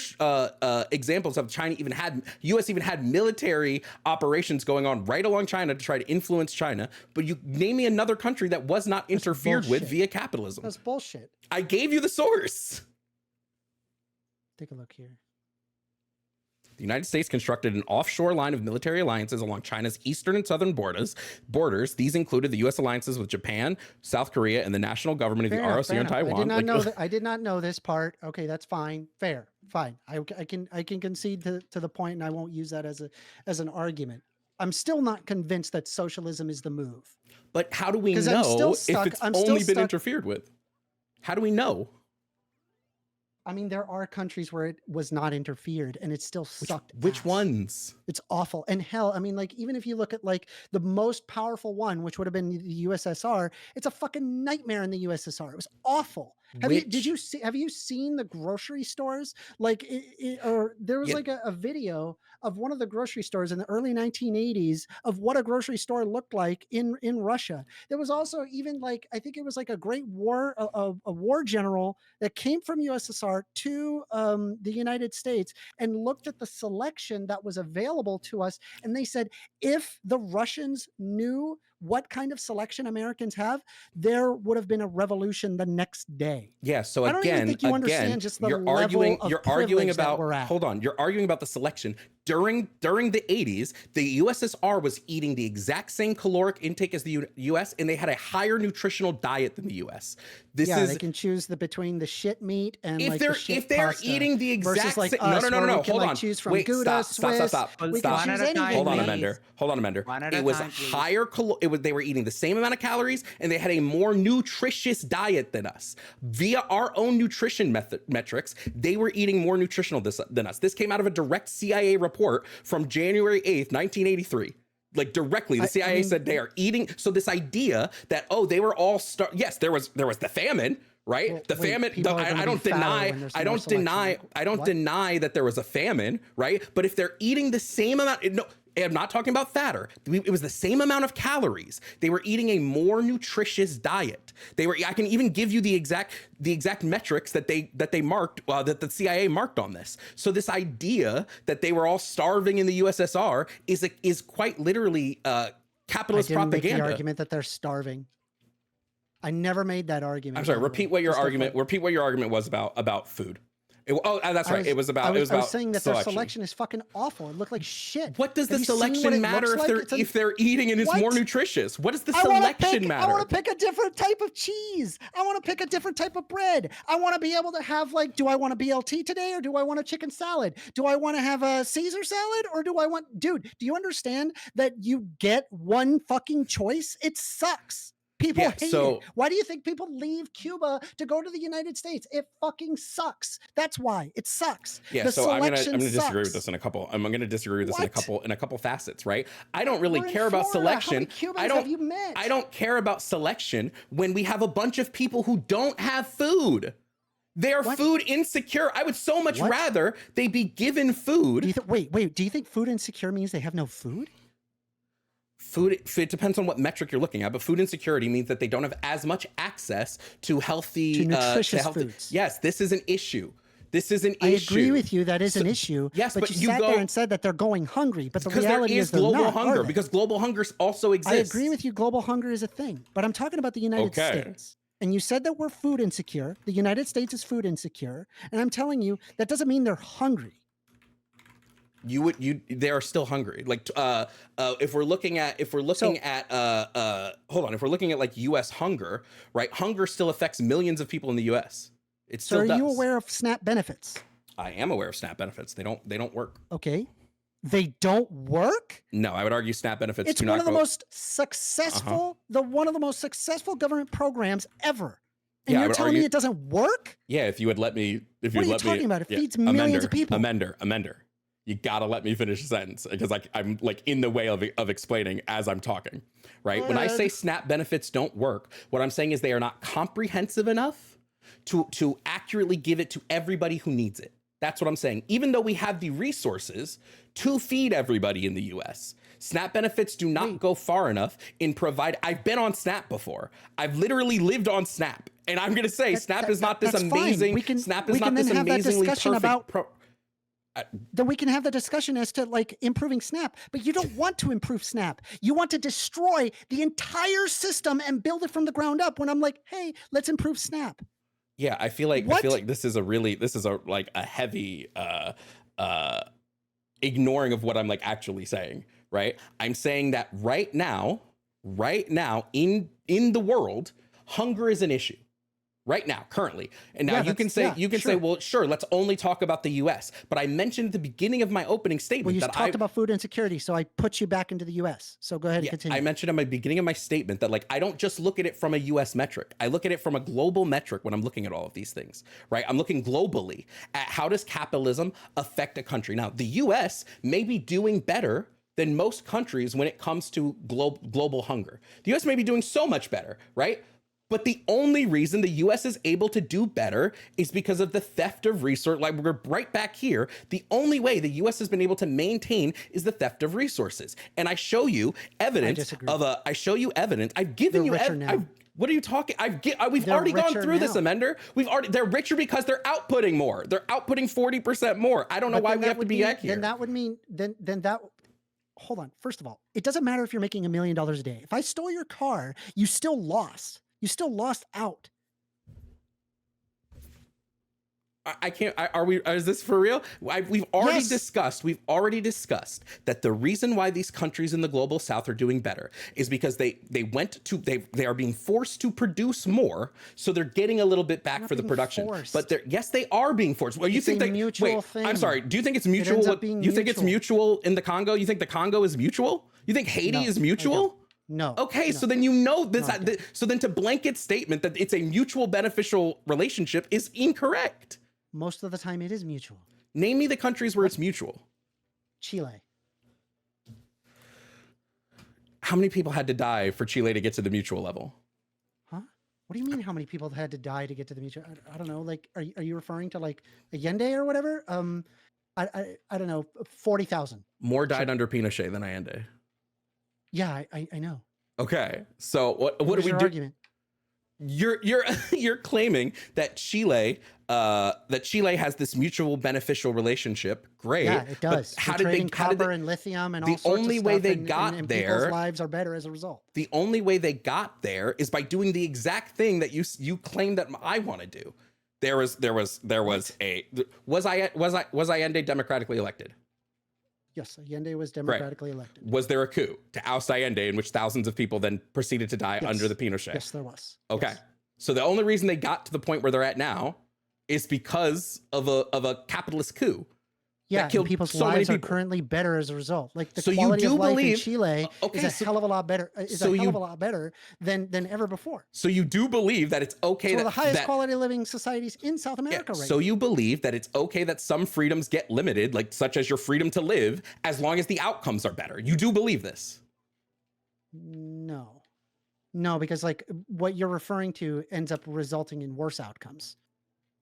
examples of U.S. even had military operations going on right along China to try to influence China. But you name me another country that was not interfered with via capitalism. That's bullshit. I gave you the source. Take a look here. The United States constructed an offshore line of military alliances along China's eastern and southern borders. These included the U.S. alliances with Japan, South Korea, and the national government of the ROC and Taiwan. I did not know this part. Okay, that's fine. Fair, fine. I can concede to the point, and I won't use that as an argument. I'm still not convinced that socialism is the move. But how do we know if it's only been interfered with? How do we know? I mean, there are countries where it was not interfered and it still sucked. Which ones? It's awful. And hell, I mean, like, even if you look at like the most powerful one, which would have been the USSR, it's a fucking nightmare in the USSR. It was awful. Have you seen the grocery stores? Like, or there was Yeah, like a video of one of the grocery stores in the early 1980s of what a grocery store looked like in Russia. There was also even like, I think it was like a great war, a war general that came from USSR to the United States and looked at the selection that was available to us, and they said if the Russians knew what kind of selection Americans have, there would have been a revolution the next day. yeah. So I don't even again, think you understand just the you're level arguing. of You're arguing privilege that about. we're at. Hold on. You're arguing about the selection during the 80s. The USSR was eating the exact same caloric intake as the US, and they had a higher nutritional diet than the US. This Yeah, is they can choose between the shit meat and if like they're the shit if they're pasta eating the versus exact like same. us, No. where we can Hold like on. choose from Wait. Gouda, Stop. Swiss. Stop. We Stop. can choose One at a time, anything. Hold on, please. Amender. Hold on, Amender. One at a It was time, please. higher. They were eating the same amount of calories, and they had a more nutritious diet than us. Via our own nutrition metrics, they were eating more nutritional than us. This came out of a direct CIA report from January 8th, 1983. Like directly, the CIA said they are eating. So this idea that they were all yes, there was the famine. Right, Well, the wait, famine. people are I gonna don't be fatter deny. when there's I more don't selection. deny. I don't What? deny that there was a famine. Right, but if they're eating the same amount, no, I'm not talking about fatter. It was the same amount of calories. They were eating a more nutritious diet. They were. I can even give you the exact metrics that they marked that the CIA marked on this. So this idea that they were all starving in the USSR is quite literally capitalist I didn't make propaganda. the argument that they're starving. I never made that argument. I'm sorry. by the Repeat way. what your Just argument. FYI. Repeat what your argument was about food. That's right. It was about. I It was about saying that selection. their selection is fucking awful. It looked like shit. What does Have the you seen what selection it matter looks like? if they're eating and it's more What? nutritious? What does the I wanna selection matter? I want to pick a different type of cheese. I want to pick a different type of bread. I want to be able to have like, do I want a BLT today or do I want a chicken salad? Do I want to have a Caesar salad or do I want, dude, do you understand that you get one fucking choice? It sucks. People hate it. Why do you think people leave Cuba to go to the United States? It fucking sucks. That's why it sucks. Yeah, the so I'm gonna selection disagree with sucks. this in a couple. I'm gonna disagree with this What? in a couple facets, right? I don't really We're in care about Florida. How selection. many Cubans I don't. have you met? I don't care about selection when we have a bunch of people who don't have food. They're What? food insecure. I would so much What? rather they be given food. Do you wait. Do you think food insecure means they have no food? Food, it depends on what metric you're looking at, but food insecurity means that they don't have as much access to healthy, To nutritious foods. Yes, this is an issue. This is an issue. I agree with you. That is an issue. Yes, but you you sat go there and said that they're going hungry. But the because there reality is is they're global not, hunger. are they? Because global hunger also I exists. agree with you. Global hunger is a thing. But I'm talking about the United Okay. States. And you said that we're food insecure. The United States is food insecure. And I'm telling you, that doesn't mean they're hungry. They are still hungry. Like if we're looking at hold on, if we're looking at like US hunger, right? Hunger still affects millions of people in the US. It So still are does. you aware of SNAP benefits? I am aware of SNAP benefits. They don't work. Okay. They don't work? No, I would argue SNAP benefits It's do one not of the go. most successful, one of the most successful government programs ever. And Yeah, I you're would telling me argue- it doesn't work? Yeah, if you would let me, if you What are would you let me, talking about? It yeah, feeds millions of people. Amender. You gotta let me finish a sentence because I'm like in the way of explaining as I'm talking, right? Go When I ahead. say SNAP benefits don't work, what I'm saying is they are not comprehensive enough to accurately give it to everybody who needs it. That's what I'm saying. Even though we have the resources to feed everybody in the US, SNAP benefits do not go far enough in provide. I've been on SNAP before. I've literally lived on SNAP. And I'm going to say SNAP is not this that's fine. amazing. We can- SNAP we is not can this then have that amazingly discussion perfect. about- Then we can have the discussion as to like improving SNAP, but you don't want to improve SNAP. You want to destroy the entire system and build it from the ground up when I'm like, hey, let's improve SNAP. Yeah, I feel like What? this is a heavy ignoring of what I'm like actually saying, right? I'm saying that right now in the world, hunger is an issue. Right now, currently. And now Yeah, you can say, sure. well, sure, let's only talk about the US. But I mentioned at the beginning of my opening statement Well, you that talked about food insecurity, so I put you back into the US. So go ahead and continue. I mentioned at my beginning of my statement that like I don't just look at it from a US metric. I look at it from a global metric when I'm looking at all of these things, right? I'm looking globally at how does capitalism affect a country. Now, the US may be doing better than most countries when it comes to global hunger. The US may be doing so much better, right? But the only reason the US is able to do better is because of the theft of resource. Like, we're right back here. The only way the US has been able to maintain is the theft of resources. And I show you evidence I show you evidence. I've given They're you richer now. what are you talking? We've They're already gone richer through this, now. Amender. They're richer because they're outputting more. They're outputting 40% more. I don't know But why then we that have to would be mean- back here. Then that would mean then that. Hold on. First of all, it doesn't matter if you're making $1 million a day. If I stole your car, you still lost. You still lost out. I can't. Is this for real? We've already Yes. discussed that the reason why these countries in the global south are doing better is because they are being forced to produce more, so they're getting a little bit back Not for the being production. forced. But yes, they are being forced. Well, you It's think a they mutual wait? thing. I'm sorry. Do you think it's It mutual? ends up being You think it's mutual. mutual in the Congo? You think the Congo is mutual? You think Haiti No, is I mutual? No. Okay, no. so then you know this. No, I don't. So then to blanket statement that it's a mutual beneficial relationship is incorrect. Most of the time it is mutual. Name me the countries where it's mutual. Chile. How many people had to die for Chile to get to the mutual level? Huh? What do you mean how many people had to die to get to the mutual? I don't know. Like, are you referring to like Allende or whatever? I don't know. 40,000. More died under Pinochet than Allende. Yeah, I know. Okay, so what do was we your do? argument? You're claiming that Chile has this mutual beneficial relationship. Great. Yeah, it does. But how They're did trading how did copper and lithium and the all sorts only of way stuff, they and got people's there- lives are better as a result. the only way they got there is by doing the exact thing that you claim that I want to do. Was Allende democratically elected? Yes, Allende was democratically elected. Was there a coup to oust Allende in which thousands of people then proceeded to die Yes. under the Pinochet? Yes, there was. Okay. Yes. So the only reason they got to the point where they're at now is because of a capitalist coup. Yeah, killed and people's so many lives are people. currently better as a result. Like the So you quality do of life in believe- Chile okay, is a so- hell of a lot better. Is so a hell you- of a lot better than ever before. So you do believe that it's okay It's one that, of the highest that- quality living societies in South yeah, America right so now. you believe that it's okay that some freedoms get limited, like such as your freedom to live, as long as the outcomes are better. You do believe this. No, because like what you're referring to ends up resulting in worse outcomes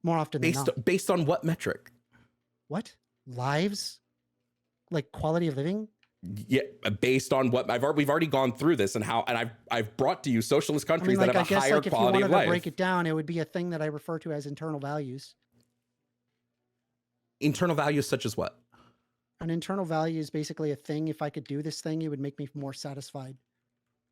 more often than not. Based on what metric? What? Lives? Like quality of living? Yeah, based on what we've already gone through this and I've brought to you socialist I countries mean, like that I have a guess higher like if you quality wanted of to life. break it down, it would be a thing that I refer to as internal values. Internal values such as what? An internal value is basically a thing. If I could do this thing, it would make me more satisfied.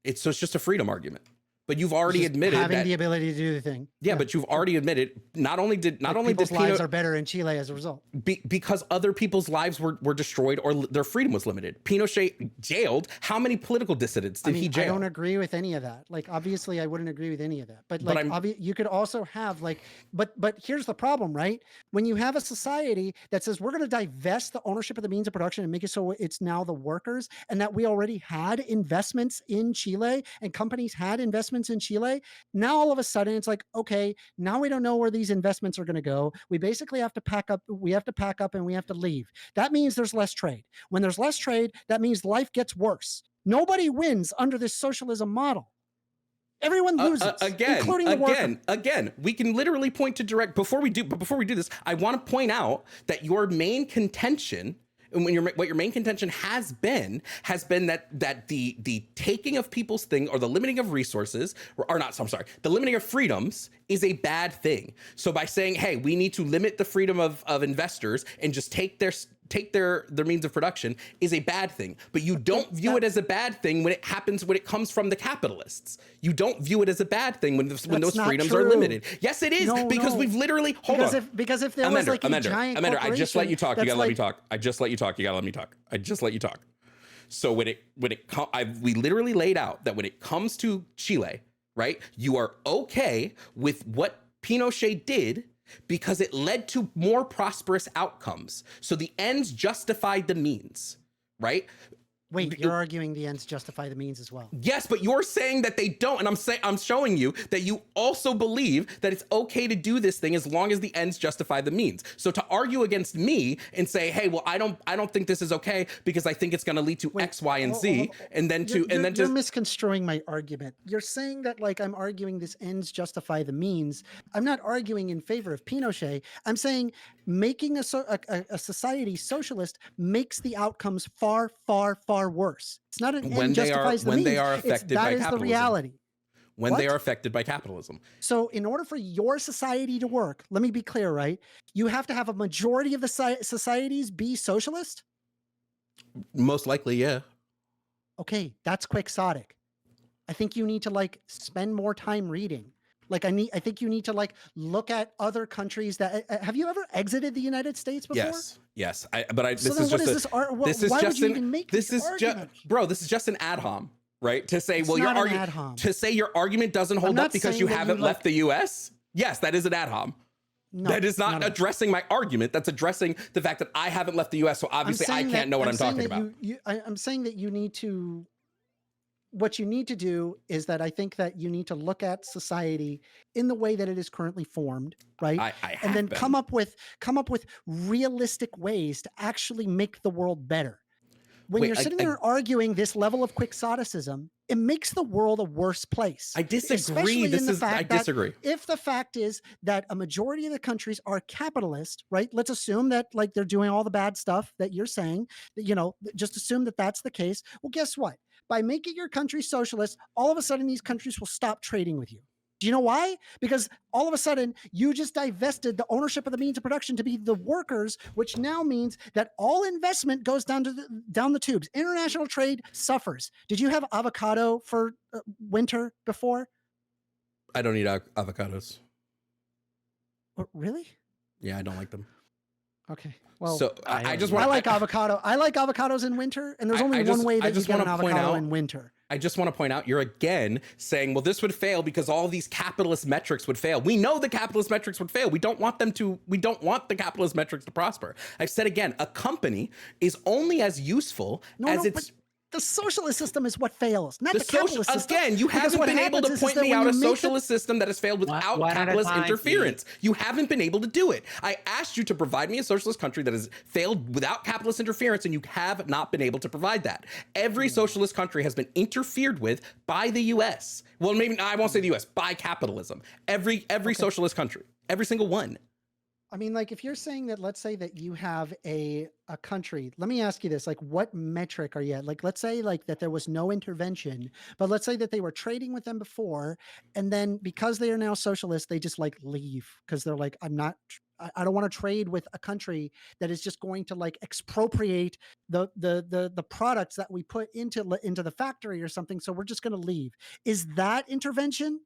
It's just a freedom argument. But you've already Just admitted having that. the ability to do the thing. Yeah, but you've already admitted not only did People's Pinochet, lives are better in Chile as a result. because other people's lives were destroyed or their freedom was limited. Pinochet jailed. How many political dissidents did he I jail? don't agree with any of that. Like, obviously, I wouldn't agree with any of that. But But like, you could also have like, but here's the problem, right? When you have a society that says we're going to divest the ownership of the means of production and make it so it's now the workers, and that we already had investments in Chile and companies had investments in Chile. Now all of a sudden it's like, okay, now we don't know where these investments are going to go. We basically have to pack up. We have to pack up and we have to leave. That means there's less trade. When there's less trade, that means life gets worse. Nobody wins under this socialism model. Everyone loses, including the worker. Again, we can literally point to direct before we do this, I want to point out that your main contention and what your main contention has been that the taking of people's thing or the limiting of resources the limiting of freedoms is a bad thing. So by saying, hey, we need to limit the freedom of investors and just take their means of production is a bad thing. But you don't view it as a bad thing when it comes from the capitalists. You don't view it as a bad thing when those freedoms are limited. Yes, it is, because we've literally because if there was like a giant Amender, I just let you talk. You gotta let me like- talk. I just let you talk. You gotta let me talk. I just let you talk. So we literally laid out that when it comes to Chile, right, you are okay with what Pinochet did because it led to more prosperous outcomes. So the ends justified the means, right? Wait, you're arguing the ends justify the means as well. Yes, but you're saying that they don't, and I'm showing you that you also believe that it's okay to do this thing as long as the ends justify the means. So to argue against me and say, hey, well, I don't think this is okay because I think it's going to lead to X, Y, and Z, and then you're misconstruing my argument. You're saying that like I'm arguing this ends justify the means. I'm not arguing in favor of Pinochet. I'm saying making a society socialist makes the outcomes far, far, far worse. It's not an end justifies the means. When they are affected by capitalism. That is the reality. When they are affected by capitalism. So in order for your society to work, let me be clear, right? You have to have a majority of the societies be socialist? Most likely, yeah. Okay, that's quixotic. I think you need to like spend more time reading. Like I think you need to like look at other countries that have you ever exited the United States before? Yes. This is just this is just an ad hom, right? To say, well, your argument doesn't hold up because you haven't left the US. Yes, that is an ad hom. No, that is not addressing my argument. That's addressing the fact that I haven't left the US, so obviously I can't know what I'm talking about. I'm saying that you need to. What you need to do is that I think that you need to look at society in the way that it is currently formed, right? And then come up with realistic ways to actually make the world better. When you're sitting there arguing this level of quixoticism, it makes the world a worse place. I disagree. I disagree. If the fact is that a majority of the countries are capitalist, right? Let's assume that like they're doing all the bad stuff that you're saying, just assume that that's the case. Well, guess what? By making your country socialist, all of a sudden these countries will stop trading with you. Do you know why? Because all of a sudden you just divested the ownership of the means of production to be the workers, which now means that all investment goes down the tubes. International trade suffers. Did you have avocado for winter before? I don't eat avocados. Really? Yeah, I don't like them. Okay. Well, so I like avocado. I like avocados in winter, and there's only one way that you get an avocado in winter. I just want to point out, you're again saying, well, this would fail because all these capitalist metrics would fail. We know the capitalist metrics would fail. We don't want the capitalist metrics to prosper. I've said again, a company is only as useful as its... The socialist system is what fails, not the capitalist system. Again, you haven't been able to point me out a socialist system that has failed without capitalist interference. You haven't been able to do it. I asked you to provide me a socialist country that has failed without capitalist interference, and you have not been able to provide that. Every socialist country has been interfered with by the US. Well, maybe I won't say the US, by capitalism. Every socialist country, every single one. I mean, like, if you're saying that, let's say that you have a country, let me ask you this, like, what metric are you at? Like, let's say like that there was no intervention, but let's say that they were trading with them before, and then because they are now socialist, they just like leave because they're like, I don't want to trade with a country that is just going to like expropriate the products that we put into the factory or something. So we're just going to leave. Is that intervention?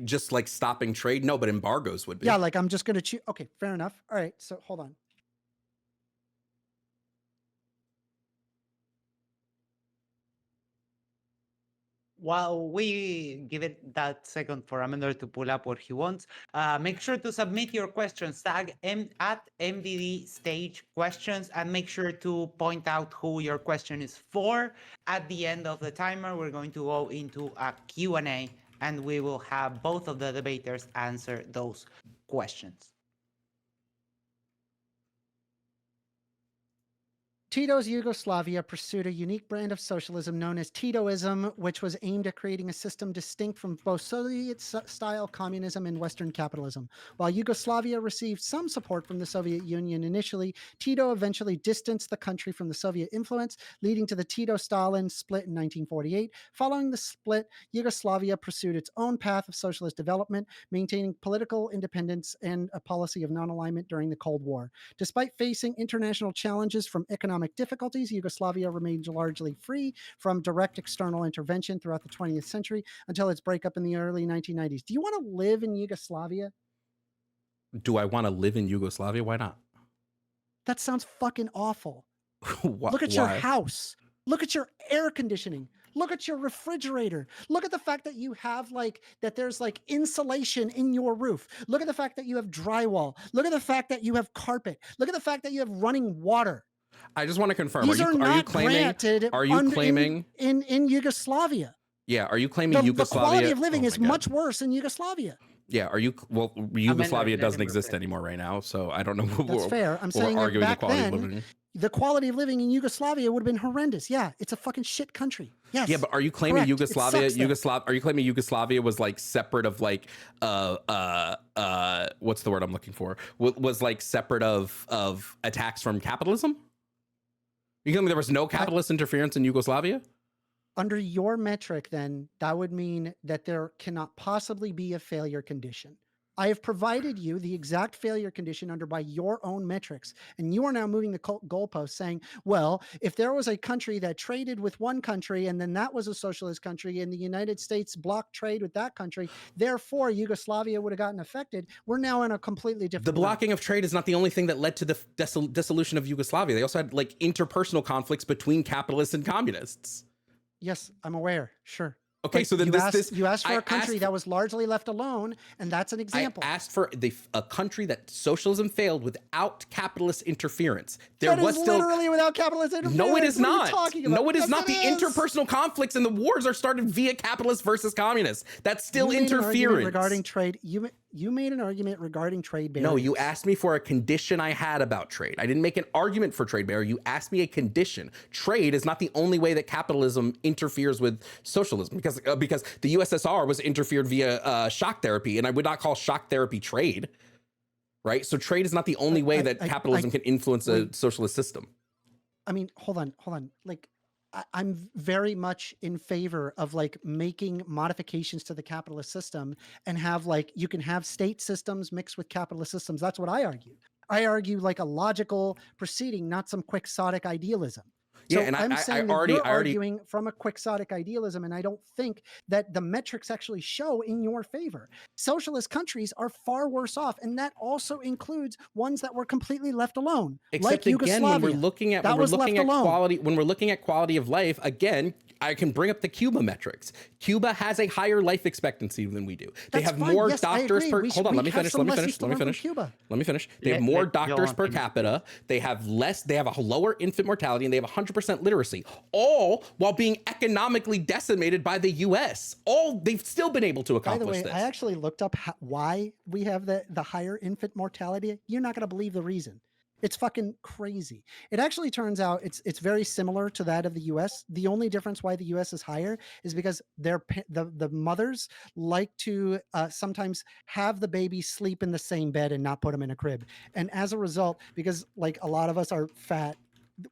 Just like stopping trade? No, but embargoes would be. Yeah, like I'm just going to choose. Okay, fair enough. All right, so hold on. While we give it that second for Amender to pull up what he wants, make sure to submit your questions, tag at MVD stage questions, and make sure to point out who your question is for. At the end of the timer, we're going to go into a Q&A, and we will have both of the debaters answer those questions. Tito's Yugoslavia pursued a unique brand of socialism known as Titoism, which was aimed at creating a system distinct from both Soviet-style communism and Western capitalism. While Yugoslavia received some support from the Soviet Union initially, Tito eventually distanced the country from the Soviet influence, leading to the Tito-Stalin split in 1948. Following the split, Yugoslavia pursued its own path of socialist development, maintaining political independence and a policy of non-alignment during the Cold War. Despite facing international challenges from economic difficulties, Yugoslavia remained largely free from direct external intervention throughout the 20th century until its breakup in the early 1990s. Do you want to live in Yugoslavia? Do I want to live in Yugoslavia? Why not? That sounds fucking awful. Look at your house. Look at your air conditioning. Look at your refrigerator. Look at the fact that you have that there's insulation in your roof. Look at the fact that you have drywall. Look at the fact that you have carpet. Look at the fact that you have running water. I just want to confirm. These are you not claiming? granted. Are you claiming in Yugoslavia? Yeah. Are you claiming The Yugoslavia? quality of living Oh is my God. much worse in Yugoslavia. Yeah. Are you? Well, Amender, Yugoslavia let doesn't him exist reply. anymore right now, so I don't know. That's fair. I'm we're saying that arguing the back quality of then, living. the quality of living in Yugoslavia would have been horrendous. Yeah, it's a fucking shit country. Yes. Yeah, but are you claiming correct. It Yugoslavia? sucks there. Are you claiming Yugoslavia was like separate of like what's the word I'm looking for? Was like separate of attacks from capitalism? You telling me there was no capitalist interference in Yugoslavia? Under your metric, then, that would mean that there cannot possibly be a failure condition. I have provided you the exact failure condition under by your own metrics, and you are now moving the goalpost saying, well, if there was a country that traded with one country and then that was a socialist country and the United States blocked trade with that country, therefore Yugoslavia would have gotten affected. We're now in a completely different The blocking of trade is not the only thing that led to the dissolution of Yugoslavia. They also had like interpersonal conflicts between capitalists and communists. Yes, I'm aware. Sure. Okay, But so then you asked for I a country asked that was largely left alone, and that's an example. I asked for a country that socialism failed without capitalist interference. There That was is still literally without capitalist interference. no, it is What are you not. talking about? No, it is Yes, not. The is. interpersonal conflicts and the wars are started via capitalists versus communists. That's still You made an argument interference. regarding trade. You made an argument regarding trade barriers. No, you asked me for a condition I had about trade. I didn't make an argument for trade barrier. You asked me a condition. Trade is not the only way that capitalism interferes with socialism, because the USSR was interfered via shock therapy, and I would not call shock therapy trade, right? So trade is not the only way that capitalism can influence a socialist system. I mean, hold on. Like, I'm very much in favor of like making modifications to the capitalist system and have like, you can have state systems mixed with capitalist systems. That's what I argue. I argue like a logical proceeding, not some quixotic idealism. So Yeah, and I'm saying that you're I already arguing from a quixotic idealism, and I don't think that the metrics actually show in your favor. Socialist countries are far worse off, and that also includes ones that were completely left alone, Except like again, Yugoslavia. when we're looking at quality of life, again, I can bring up the Cuba metrics. Cuba has a higher life expectancy than we do. They That's have fine. more Yes, I doctors agree. per. We Hold on, we let me have finish. some Let me lessons finish. to Let me learn from finish. Cuba. Let me finish. They have more Let doctors Johan per finish. capita. They have less. They have a lower infant mortality, and they have 100% literacy. All while being economically decimated by the U.S. All they've still been able to By accomplish the way, this. I actually looked up why we have the higher infant mortality. You're not going to believe the reason. It's fucking crazy. It actually turns out it's very similar to that of the U.S. The only difference why the U.S. is higher is because the mothers like to sometimes have the baby sleep in the same bed and not put them in a crib. And as a result, because like a lot of us are fat,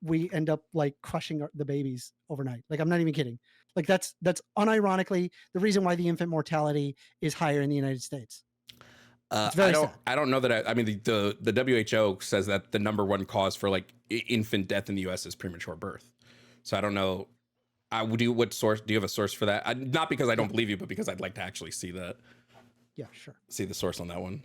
we end up like crushing the babies overnight. Like, I'm not even kidding. Like that's unironically the reason why the infant mortality is higher in the United States. It's very sad. I don't know that. I mean, the WHO says that the number one cause for like infant death in the U.S. is premature birth. So I don't know. What source do you have a source for that? Not because I don't believe you, but because I'd like to actually see that. Yeah, sure. See the source on that one.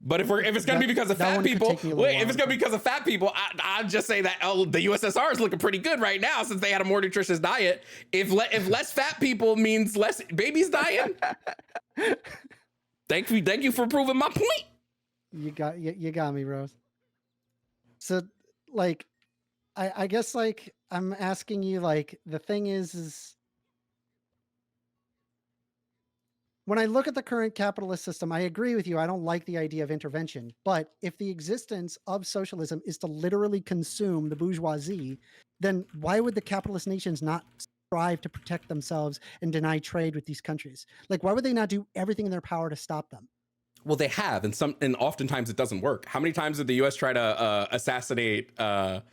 But if it's gonna be because of that fat one could people, take me a little if it's gonna be because of fat people, I'll just say that the USSR is looking pretty good right now since they had a more nutritious diet. If less fat people means less babies dying. Thank you for proving my point. You got me, Rose. So like, I guess like I'm asking you, like, the thing is when I look at the current capitalist system, I agree with you. I don't like the idea of intervention. But if the existence of socialism is to literally consume the bourgeoisie, then why would the capitalist nations not strive to protect themselves and deny trade with these countries? Like, why would they not do everything in their power to stop them? Well, they have, and oftentimes it doesn't work. How many times did the U.S. try to assassinate Cuba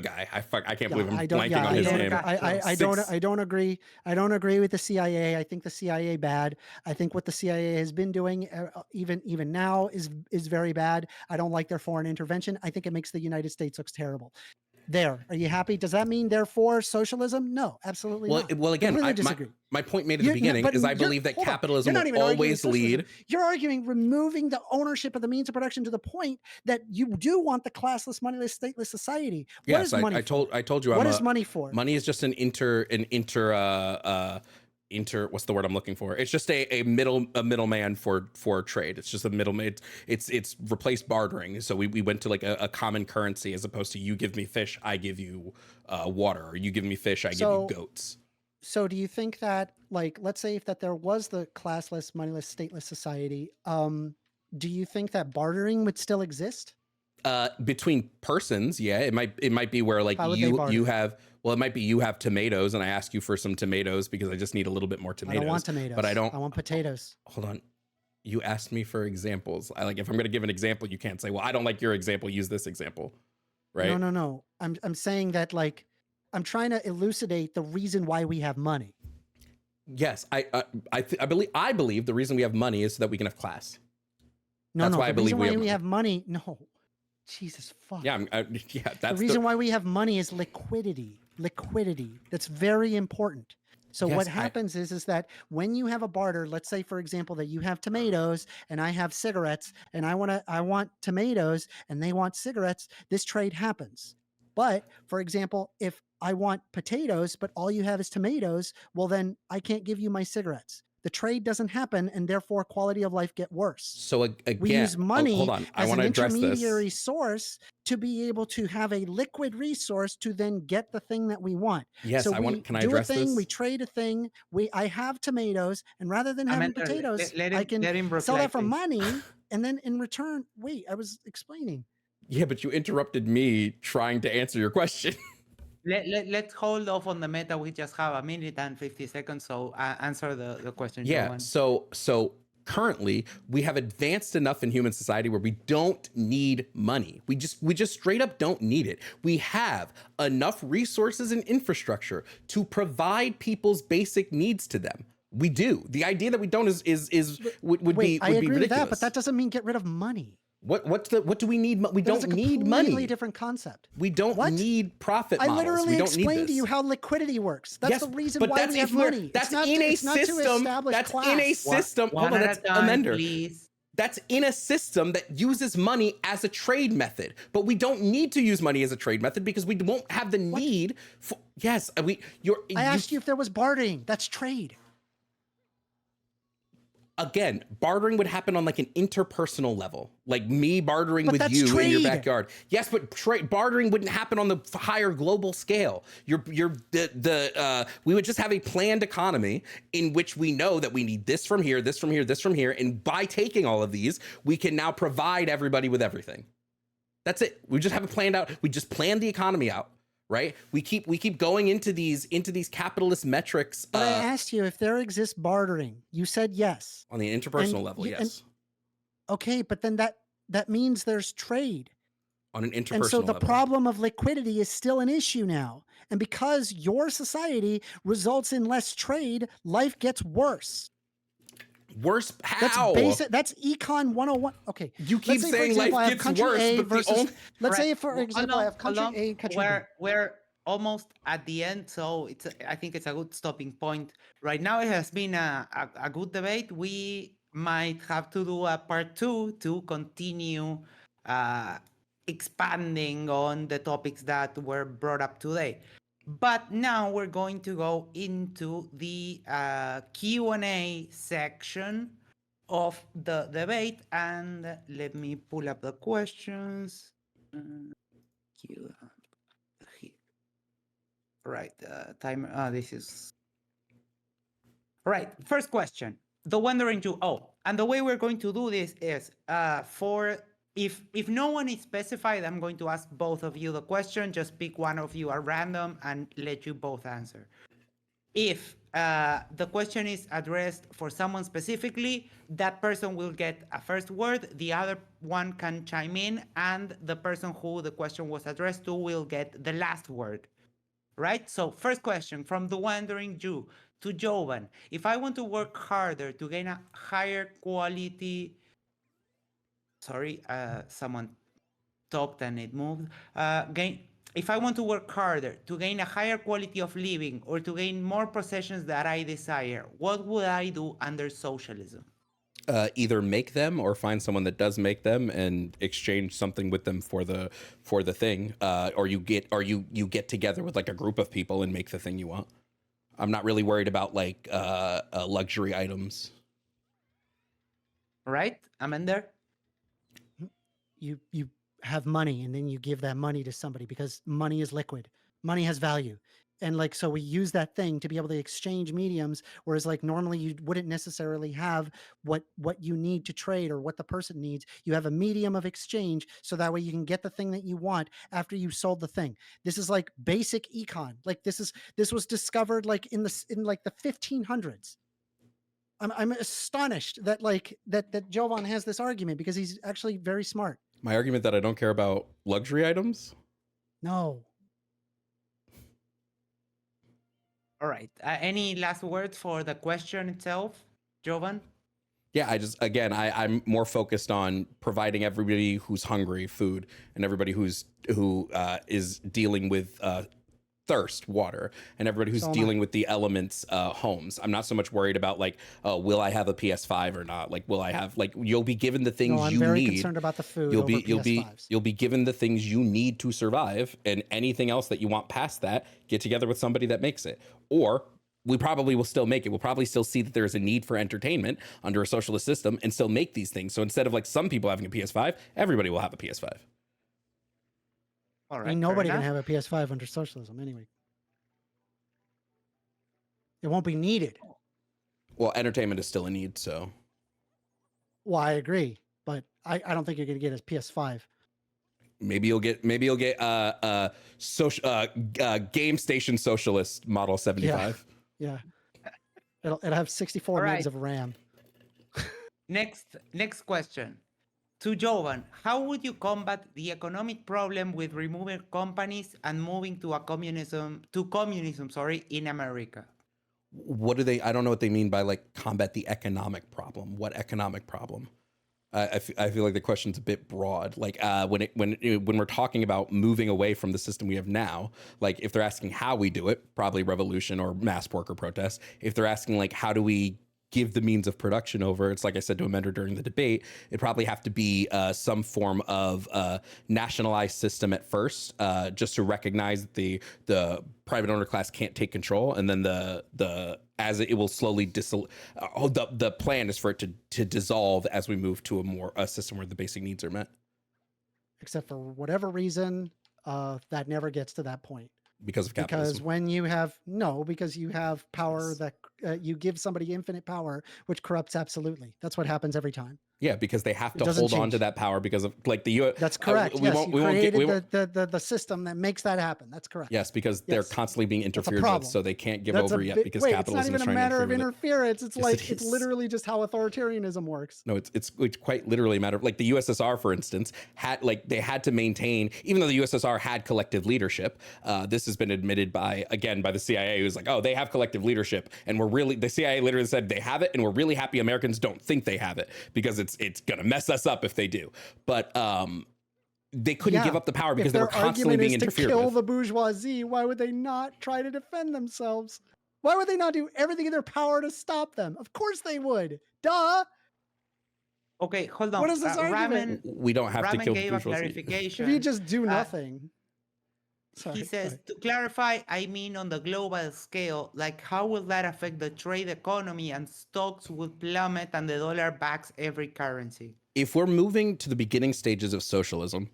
guy? I can't believe I'm blanking on his name. I don't agree. I don't agree with the CIA. I think the CIA bad. I think what the CIA has been doing, even now, is very bad. I don't like their foreign intervention. I think it makes the United States look terrible. There, are you happy? Does that mean therefore socialism? No, absolutely not. Well, again, my point made at the beginning is I believe that capitalism will always lead. You're arguing removing the ownership of the means of production to the point that you do want the classless, moneyless, stateless society. What Yes, is money I told you. What is money for? Money is just an what's the word I'm looking for? It's just a middleman for trade. It's just a middleman. It's replaced bartering. So we went to like a common currency as opposed to you give me fish, I give you water, or you give me fish, I give you goats. So do you think that, like, let's say if that there was the classless, moneyless, stateless society, do you think that bartering would still exist? Between persons, yeah, it might be where like How would they you barter? have, well, it might be you have tomatoes and I ask you for some tomatoes because I just need a little bit more I tomatoes. don't want tomatoes. But I want potatoes. Hold on. You asked me for examples. I like, if I'm going to give an example, you can't say, well, I don't like your example. Use this example. Right? No. I'm saying that, like, I'm trying to elucidate the reason why we have money. Yes, I believe the reason we have money is so that we can have class. That's why I believe we have money. No, Jesus fuck. Yeah, that's the reason why we have money is liquidity. That's very important. So what happens is that when you have a barter, let's say, for example, that you have tomatoes and I have cigarettes and I want tomatoes and they want cigarettes, this trade happens. But for example, if I want potatoes, but all you have is tomatoes, well, then I can't give you my cigarettes. The trade doesn't happen, and therefore quality of life get worse. So again, we use money hold on. as an intermediary source to be able to have a liquid resource to then get the thing that we want. Yes, so can I address this? We trade a thing. I have tomatoes, and rather than having potatoes, I can sell that for money, and then in return, wait, I was explaining. Yeah, but you interrupted me trying to answer your question. Let's hold off on the meta. We just have a minute and 50 seconds, so answer the question. Yeah, so currently we have advanced enough in human society where we don't need money. We just straight up don't need it. We have enough resources and infrastructure to provide people's basic needs to them. We do. The idea that we don't would be I agree ridiculous. with that, but that doesn't mean get rid of money. What do we need? We don't need money. It's a completely different concept. We don't need profit models. I literally explained to you how liquidity works. That's the reason why we have money. That's in a system. That's in a system. Hold on, that's Amender. Please. That's in a system that uses money as a trade method. But we don't need to use money as a trade method because we won't have the need for. Yes, I asked you if there was bartering. That's trade. Again, bartering would happen on like an interpersonal level, like me bartering with you in your backyard. Yes, but bartering wouldn't happen on the higher global scale. We would just have a planned economy in which we know that we need this from here, this from here, this from here, and by taking all of these, we can now provide everybody with everything. That's it. We just have it planned out. We just planned the economy out. Right? We keep going into these capitalist metrics. But I asked you if there exists bartering. You said yes. On the interpersonal level, yes. Okay, but then that means there's trade. On an interpersonal level. And so the problem of liquidity is still an issue now. And because your society results in less trade, life gets worse. Worse how? That's econ 101. Okay. You keep saying life gets worse, but let's say, for example, I have country A, country B. We're almost at the end, so I think it's a good stopping point. Right now, it has been a good debate. We might have to do a part 2 to continue expanding on the topics that were brought up today. But now we're going to go into the Q&A section of the debate. And let me pull up the questions. Right, timer. This is... Right, first question. The Wandering Jew. Oh, and the way we're going to do this is If no one is specified, I'm going to ask both of you the question. Just pick one of you at random and let you both answer. If the question is addressed for someone specifically, that person will get a first word. The other one can chime in, and the person who the question was addressed to will get the last word. Right? So first question from the Wandering Jew to Jovan. If I want to work harder to gain a higher quality... Sorry, someone talked and it moved. If I want to work harder to gain a higher quality of living or to gain more possessions that I desire, what would I do under socialism? Either make them or find someone that does make them and exchange something with them for the thing, or you get together with like a group of people and make the thing you want. I'm not really worried about like luxury items. Right, Amender? You have money and then you give that money to somebody because money is liquid. Money has value. And like so we use that thing to be able to exchange mediums, whereas like normally you wouldn't necessarily have what you need to trade or what the person needs. You have a medium of exchange so that way you can get the thing that you want after you sold the thing. This is like basic econ. Like this was discovered like in like the 1500s. I'm astonished that like that Jovan has this argument because he's actually very smart. My argument that I don't care about luxury items? No. All right. Any last words for the question itself, Jovan? Yeah, I'm more focused on providing everybody who's hungry food and everybody who is dealing with thirst water, and everybody who's dealing with the elements homes. I'm not so much worried about like, will I have a PS5 or not? Like, will I have like, you'll be given the things I'm you very need. concerned about the food. You'll over be given the things you need to survive, and anything else that you want past that, get together with somebody that makes it. Or we probably will still make it. We'll probably still see that there is a need for entertainment under a socialist system and still make these things. So instead of like some people having a PS5, everybody will have a PS5. All right. Ain't nobody gonna have a PS5 under socialism anyway. It won't be needed. Well, entertainment is still a need, so. Well, I agree, but I don't think you're gonna get a PS5. Maybe you'll get Game Station Socialist Model 75. Yeah. It'll have 64 All megs right. of RAM. Next question. To Jovan, how would you combat the economic problem with removing companies and moving to communism, in America? What do they? I don't know what they mean by like combat the economic problem. What economic problem? I feel like the question's a bit broad. Like when we're talking about moving away from the system we have now, like if they're asking how we do it, probably revolution or mass worker protests. If they're asking like how do we give the means of production over, it's like I said to Amender during the debate, it'd probably have to be some form of nationalized system at first, just to recognize that the private owner class can't take control, and then as it will slowly the plan is for it to dissolve as we move to a system where the basic needs are met. Except for whatever reason, that never gets to that point. Because of capitalism. Because when you have power that you give somebody infinite power, which corrupts absolutely. That's what happens every time. Yeah, because they have to hold on to that power because of like the U.S. That's correct. We created the system that makes that happen. That's correct. Yes, because they're constantly being interfered with, so they can't give over yet because capitalism is trying to interfere with it. It's not even a matter of interference. It's like it's literally just how authoritarianism works. No, it's quite literally a matter of like the USSR, for instance, they had to maintain, even though the USSR had collective leadership. This has been admitted by the CIA, who's like, oh, they have collective leadership, and the CIA literally said they have it, and we're really happy Americans don't think they have it because it's gonna mess us up if they do. But they couldn't give up the power because they were constantly being interfered with. To kill the bourgeoisie, why would they not try to defend themselves? Why would they not do everything in their power to stop them? Of course they would. Duh. Okay, hold on. What is this argument? We don't have to kill the bourgeoisie. Clarification. If you just do nothing. He says, to clarify, I mean on the global scale, like how will that affect the trade economy and stocks will plummet and the dollar backs every currency? If we're moving to the beginning stages of socialism,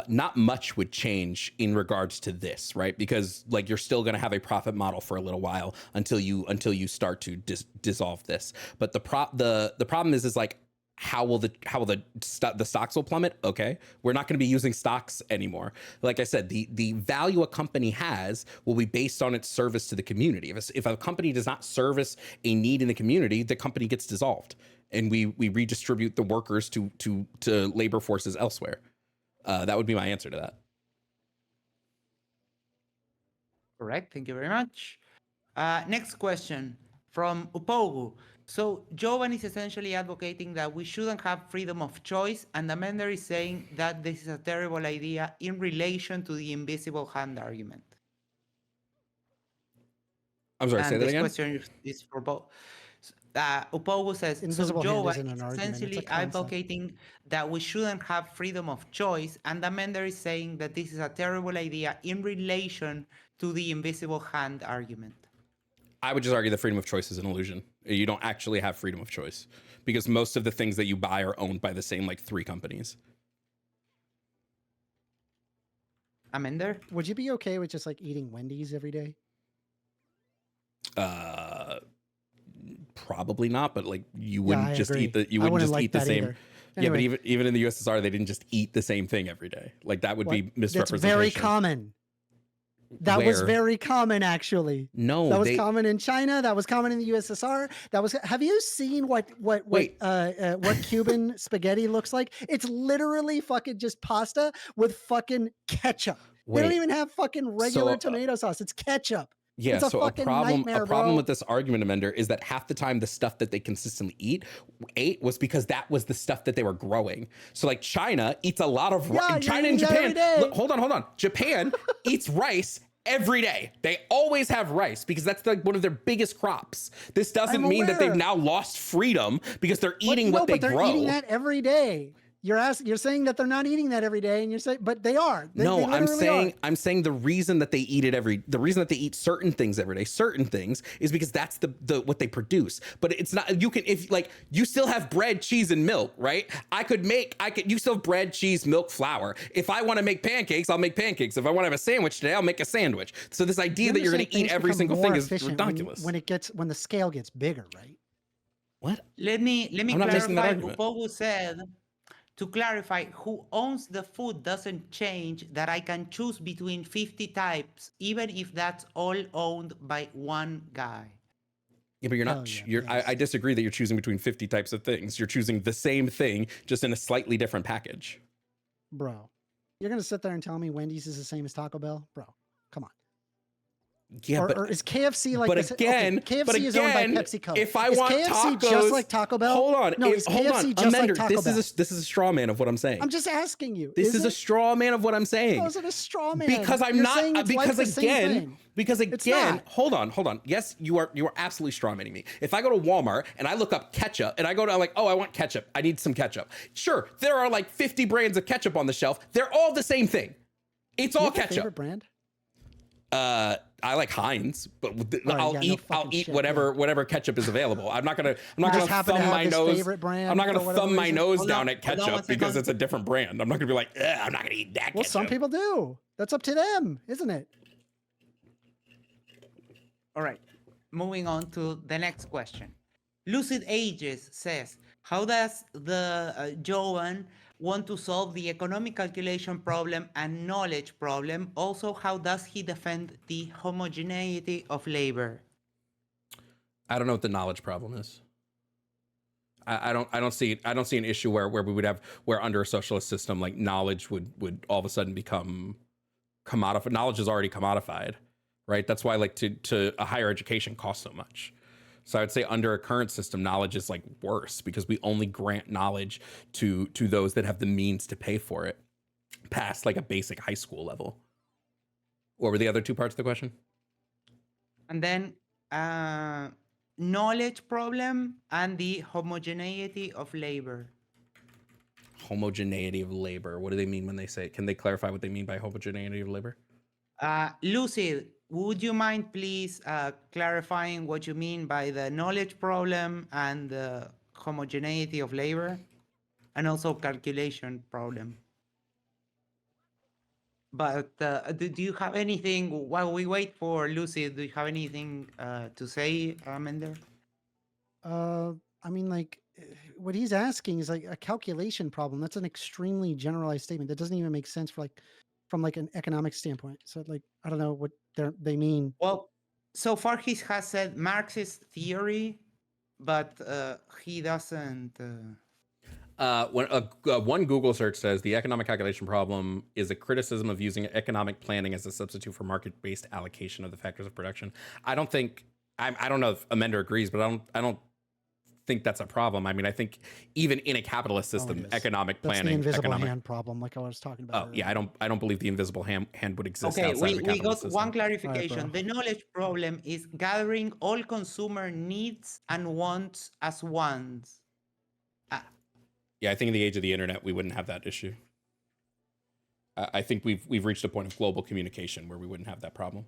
not much would change in regards to this, right? Because like you're still going to have a profit model for a little while until you start to dissolve this. But the problem is like, how will the stocks will plummet? Okay, we're not going to be using stocks anymore. Like I said, the value a company has will be based on its service to the community. If a company does not service a need in the community, the company gets dissolved, and we redistribute the workers to labor forces elsewhere. That would be my answer to that. Correct. Thank you very much. Next question from Upogu. So Jovan is essentially advocating that we shouldn't have freedom of choice, and Amender is saying that this is a terrible idea in relation to the invisible hand argument. I'm sorry, say that again? This question is for both. Upogu says, invisible so Jovan is essentially advocating that we shouldn't have freedom of choice, and Amender is saying that this is a terrible idea in relation to the invisible hand argument. I would just argue that freedom of choice is an illusion. You don't actually have freedom of choice because most of the things that you buy are owned by the same like 3 companies. Amender? Would you be okay with just like eating Wendy's every day? Probably not, but like you wouldn't I just agree. eat the I wouldn't like eat the that same. either. Yeah, but Anyway. even in the USSR, they didn't just eat the same thing every day. Like that would be That's misrepresentation. very common. That was Where? very common, actually. No, That was common in China. That was common in the USSR. That was. Have you seen what Wait. Cuban spaghetti looks like? It's literally fucking just pasta with fucking ketchup. They don't Wait. even have fucking regular So, tomato sauce. It's ketchup. Yeah, It's a so a fucking problem nightmare, bro. with this argument, Amender, is that half the time the stuff that they consistently ate was because that was the stuff that they were growing. So like China eats a lot of Yeah, China you're and eating that every Japan. day. Look, hold on. Japan eats rice every day. They always have rice because that's like one of their biggest crops. This doesn't I'm mean that they've aware. now lost freedom because they're eating what they but they're grow. eating that every day. You're saying that they're not eating that every day, and you're saying, but they are. They I'm literally are. saying the reason that they eat it the reason that they eat certain things every day, certain things, is because that's the what they produce. But it's not, you can, if like, you still have bread, cheese, and milk, right? You still have bread, cheese, milk, flour. If I want to make pancakes, I'll make pancakes. If I want to have a sandwich today, I'll make a sandwich. So this idea that you're going to eat every single thing is ridiculous. When the scale gets bigger, right? What? Let me I'm not making that clarify. argument. Upogu said, to clarify, who owns the food doesn't change that I can choose between 50 types, even if that's all owned by one guy. Yeah, but you're not. I disagree that you're choosing between 50 types of things. You're choosing the same thing, just in a slightly different package. Bro, you're gonna sit there and tell me Wendy's is the same as Taco Bell? Bro, come on. Yeah, or is KFC like? But again, KFC is owned by PepsiCo. If I is want KFC tacos, just like Taco Bell? Hold on. No, is hold KFC on. just Amender, like Taco Bell? this is a straw man of what I'm saying. I'm just asking you. This is a straw man of what I'm saying. How is it a straw man? Because I'm You're not. saying it's Because like the same again. thing. Because It's again, not. hold on. Yes, you are absolutely strawmanning me. If I go to Walmart and I look up ketchup and I'm like, oh, I want ketchup. I need some ketchup. Sure, there are like 50 brands of ketchup on the shelf. They're all the same thing. It's all ketchup. Favorite brand? I like Heinz, but I'll I'll eat whatever ketchup is available. I'm not gonna happen to thumb have my this nose. favorite brand I'm not for gonna whatever thumb my reason? nose Hold down on, at hold on one ketchup because second. it's a different brand. I'm not gonna be like, I'm not gonna eat that ketchup. Well, some people do. That's up to them, isn't it? All right, moving on to the next question. Lucid Ages says, how does the Joan want to solve the economic calculation problem and knowledge problem? Also, how does he defend the homogeneity of labor? I don't know what the knowledge problem is. I don't see an issue where we would have where under a socialist system like knowledge would all of a sudden become commodified. Knowledge is already commodified, right? That's why like to a higher education costs so much. So I would say under a current system, knowledge is like worse because we only grant knowledge to those that have the means to pay for it past like a basic high school level. What were the other two parts of the question? And then knowledge problem and the homogeneity of labor. Homogeneity of labor. What do they mean when they say it? Can they clarify what they mean by homogeneity of labor? Lucid, would you mind please clarifying what you mean by the knowledge problem and the homogeneity of labor and also calculation problem? But do you have anything, while we wait for Lucid, do you have anything to say, Mender? I mean, like, what he's asking is like a calculation problem. That's an extremely generalized statement that doesn't even make sense for like from like an economic standpoint. So like, I don't know what they mean. Well, so far he has said Marxist theory, but he doesn't. When one Google search says the economic calculation problem is a criticism of using economic planning as a substitute for market-based allocation of the factors of production. I don't know if Amender agrees, but I don't think that's a problem. I mean, I think even in a capitalist system, economic planning, that's the invisible hand problem, like I was talking about. Yeah, I don't believe the invisible hand would exist. Okay, outside of a we capitalist got system. one clarification. The knowledge problem is gathering all consumer needs and wants as ones. Yeah, I think in the age of the internet, we wouldn't have that issue. I think we've reached a point of global communication where we wouldn't have that problem.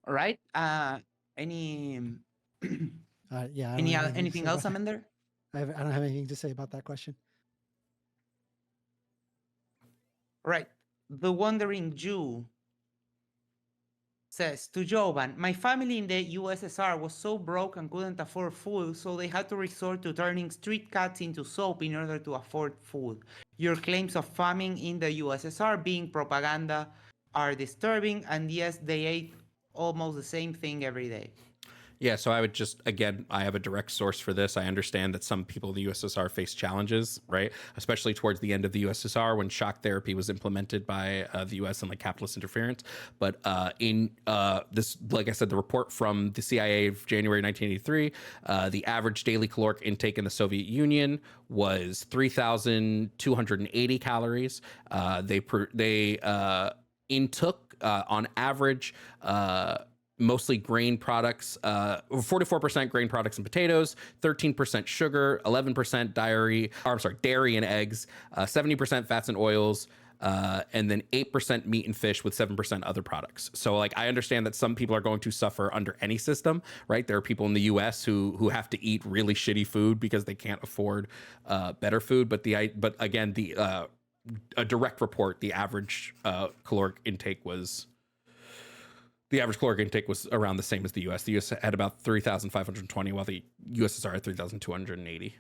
All right. Any Yeah, I don't have anything to anything say else, about that. Amender? I don't have anything to say about that question. Right. The Wandering Jew says to Jovan, my family in the USSR was so broke and couldn't afford food, so they had to resort to turning street cats into soap in order to afford food. Your claims of famine in the USSR being propaganda are disturbing, and yes, they ate almost the same thing every day. Yeah, so I would just, again, I have a direct source for this. I understand that some people in the USSR face challenges, right? Especially towards the end of the USSR when shock therapy was implemented by the US and like capitalist interference. But in this, like I said, the report from the CIA of January 1983, the average daily caloric intake in the Soviet Union was 3,280 calories. They intook on average mostly grain products, 44% grain products and potatoes, 13% sugar, 11% dairy and eggs, 70% fats and oils, and then 8% meat and fish with 7% other products. So like, I understand that some people are going to suffer under any system, right? There are people in the US who have to eat really shitty food because they can't afford better food. But again, a direct report, the average caloric intake was around the same as the US. The US had about 3,520, while the USSR had 3,280.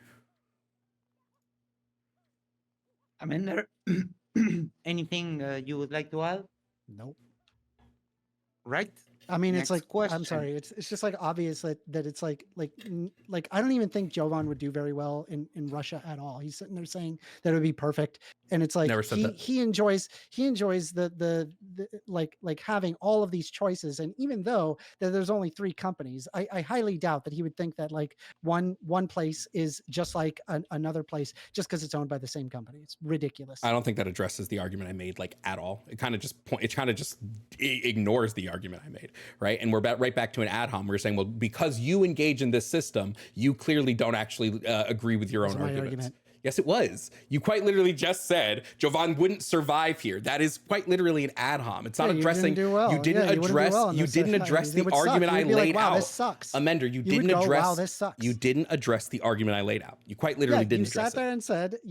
Amender, anything you would like to add? Nope. Right. I mean, Next it's like question. I'm sorry. It's just like obvious that it's like I don't even think Jovan would do very well in Russia at all. He's sitting there saying that it would be perfect, and it's like Never said that. he enjoys the like having all of these choices, and even though that there's only 3 companies, I highly doubt that he would think that like one place is just like another place just because it's owned by the same company. It's ridiculous. I don't think that addresses the argument I made like at all. It kind of just ignores the argument I made, right? And we're right back to an ad hom. We're saying, well, because you engage in this system, you clearly don't actually agree with your own arguments. Yes, it was. You quite literally just said Jovan wouldn't survive here. That is quite literally an ad hom. It's not addressing. You didn't address the argument I laid out. This sucks. Amender, you didn't address. Wow, this sucks. You didn't address the argument I laid out. You quite literally didn't address it. You sat there and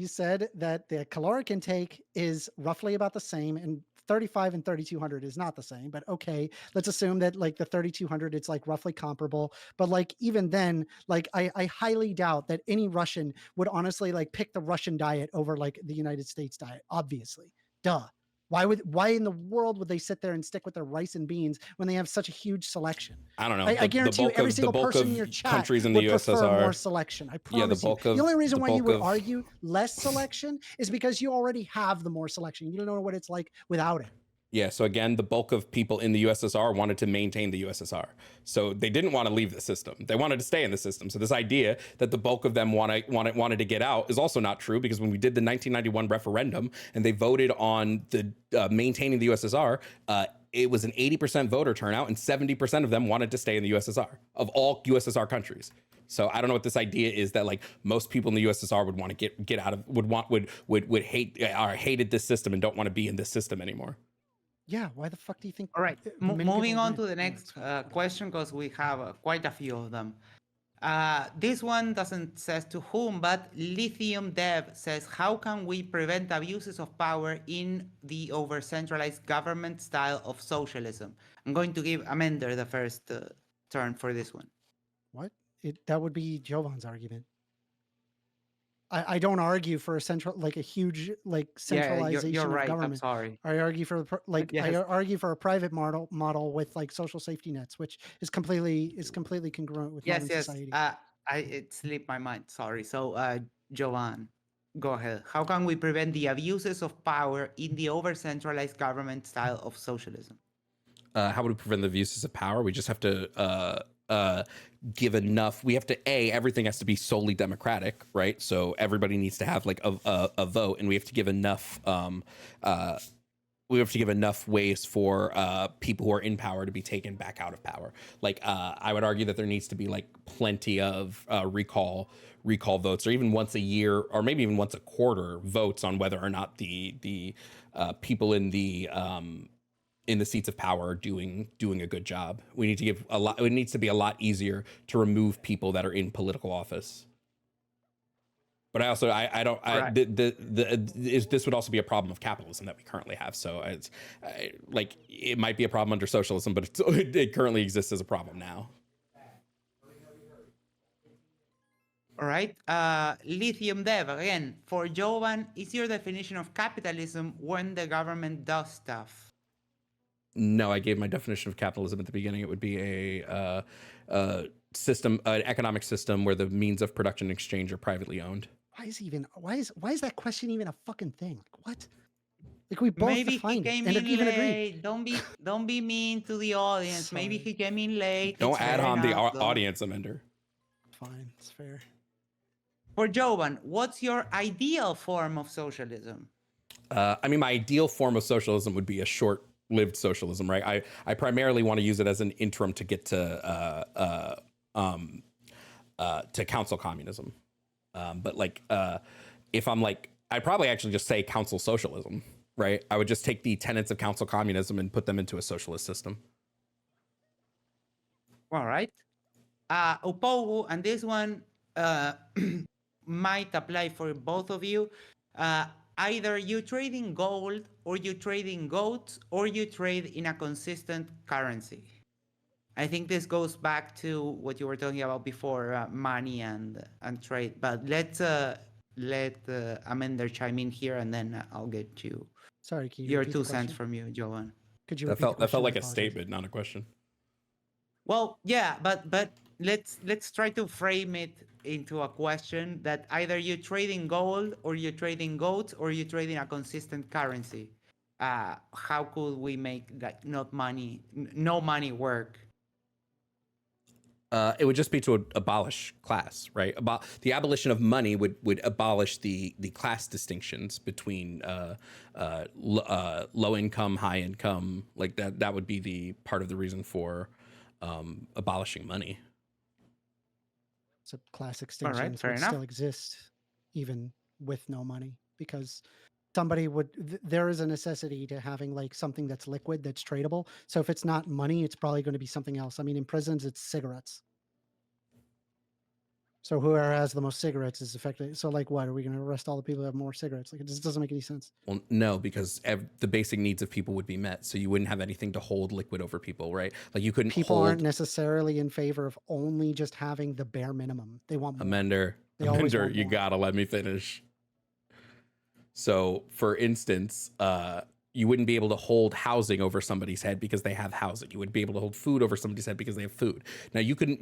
said that the caloric intake is roughly about the same, and 35 and 3,200 is not the same, but okay, let's assume that like the 3,200, it's like roughly comparable. But like, even then, like I highly doubt that any Russian would honestly like pick the Russian diet over like the United States diet, obviously. Duh. Why in the world would they sit there and stick with their rice and beans when they have such a huge selection? I don't know. I guarantee you every single person in your chat would prefer more selection. I promise you. The only reason why you would argue less selection is because you already have the more selection. You don't know what it's like without it. Yeah, so again, the bulk of people in the USSR wanted to maintain the USSR. So they didn't want to leave the system. They wanted to stay in the system. So this idea that the bulk of them wanted to get out is also not true, because when we did the 1991 referendum and they voted on the maintaining the USSR, it was an 80% voter turnout, and 70% of them wanted to stay in the USSR, of all USSR countries. So I don't know what this idea is that like most people in the USSR would want to get out of, would hate or hated this system and don't want to be in this system anymore. Yeah, why the fuck do you think? All right, moving on to the next question, because we have quite a few of them. This one doesn't say to whom, but Lithium Dev says, how can we prevent abuses of power in the over-centralized government style of socialism? I'm going to give Amender the first turn for this one. What? That would be Jovan's argument. I don't argue for a huge centralization you're right. of government. I'm sorry. I argue for I argue for a private model with like social safety nets, which is completely congruent with modern society. It slipped my mind. Sorry. So, Jovan, go ahead. How can we prevent the abuses of power in the over-centralized government style of socialism? How would we prevent the abuses of power? We just have to give enough. We have to everything has to be solely democratic, right? So everybody needs to have like a vote, and we have to give enough ways for people who are in power to be taken back out of power. Like I would argue that there needs to be like plenty of recall votes, or even once a year, or maybe even once a quarter votes on whether or not the people in the in the seats of power are doing a good job. We need to give a lot. It needs to be a lot easier to remove people that are in political office. But I also I don't All I right. this would also be a problem of capitalism that we currently have. So it's like it might be a problem under socialism, but it currently exists as a problem now. All right. Lithium Dev, again, for Jovan, is your definition of capitalism when the government does stuff? No, I gave my definition of capitalism at the beginning. It would be system, an economic system where the means of production and exchange are privately owned. Why is that question even a fucking thing? Like what? Like we both Maybe he defined it came and in even agreed. late. Don't be mean to the audience. Maybe Sorry. he came in late. Don't It's add fair on the enough, though. audience, Amender. Fine, it's fair. For Jovan, what's your ideal form of socialism? I mean, my ideal form of socialism would be a short-lived socialism, right? I primarily want to use it as an interim to get to council communism. But like, if I'm like, I'd probably actually just say council socialism, right? I would just take the tenets of council communism and put them into a socialist system. All right. Opogu, and this one might apply for both of you. Either you trade in gold, or you trade in goats, or you trade in a consistent currency. I think this goes back to what you were talking about before, money and trade. But let Amender chime in here, and then I'll get you. Sorry, can you your repeat the 2 cents question? from you, Jovan. Could you That repeat the felt question? like I a apologize. statement, not a question. Well, yeah, but let's try to frame it into a question that either you trade in gold, or you trade in goats, or you trade in a consistent currency. How could we make like no money work? It would just be to abolish class, right? The abolition of money would abolish the class distinctions between low income, high income. Like that would be the part of the reason for abolishing money. So class extinctions fair would enough. still exist even with no money, because somebody would there is a necessity to having like something that's liquid, that's tradable. So if it's not money, it's probably going to be something else. I mean, in prisons it's cigarettes. So whoever has the most cigarettes is affected. So like, what are we going to arrest all the people that have more cigarettes? Like, it just doesn't make any sense. Well, no, because the basic needs of people would be met, so you wouldn't have anything to hold liquid over people, right? Like you couldn't. People aren't necessarily in favor of only just having the bare minimum. They want more. Amender, you gotta let me finish. So, for instance, you wouldn't be able to hold housing over somebody's head because they have housing. You would be able to hold food over somebody's head because they have food. Now, you can,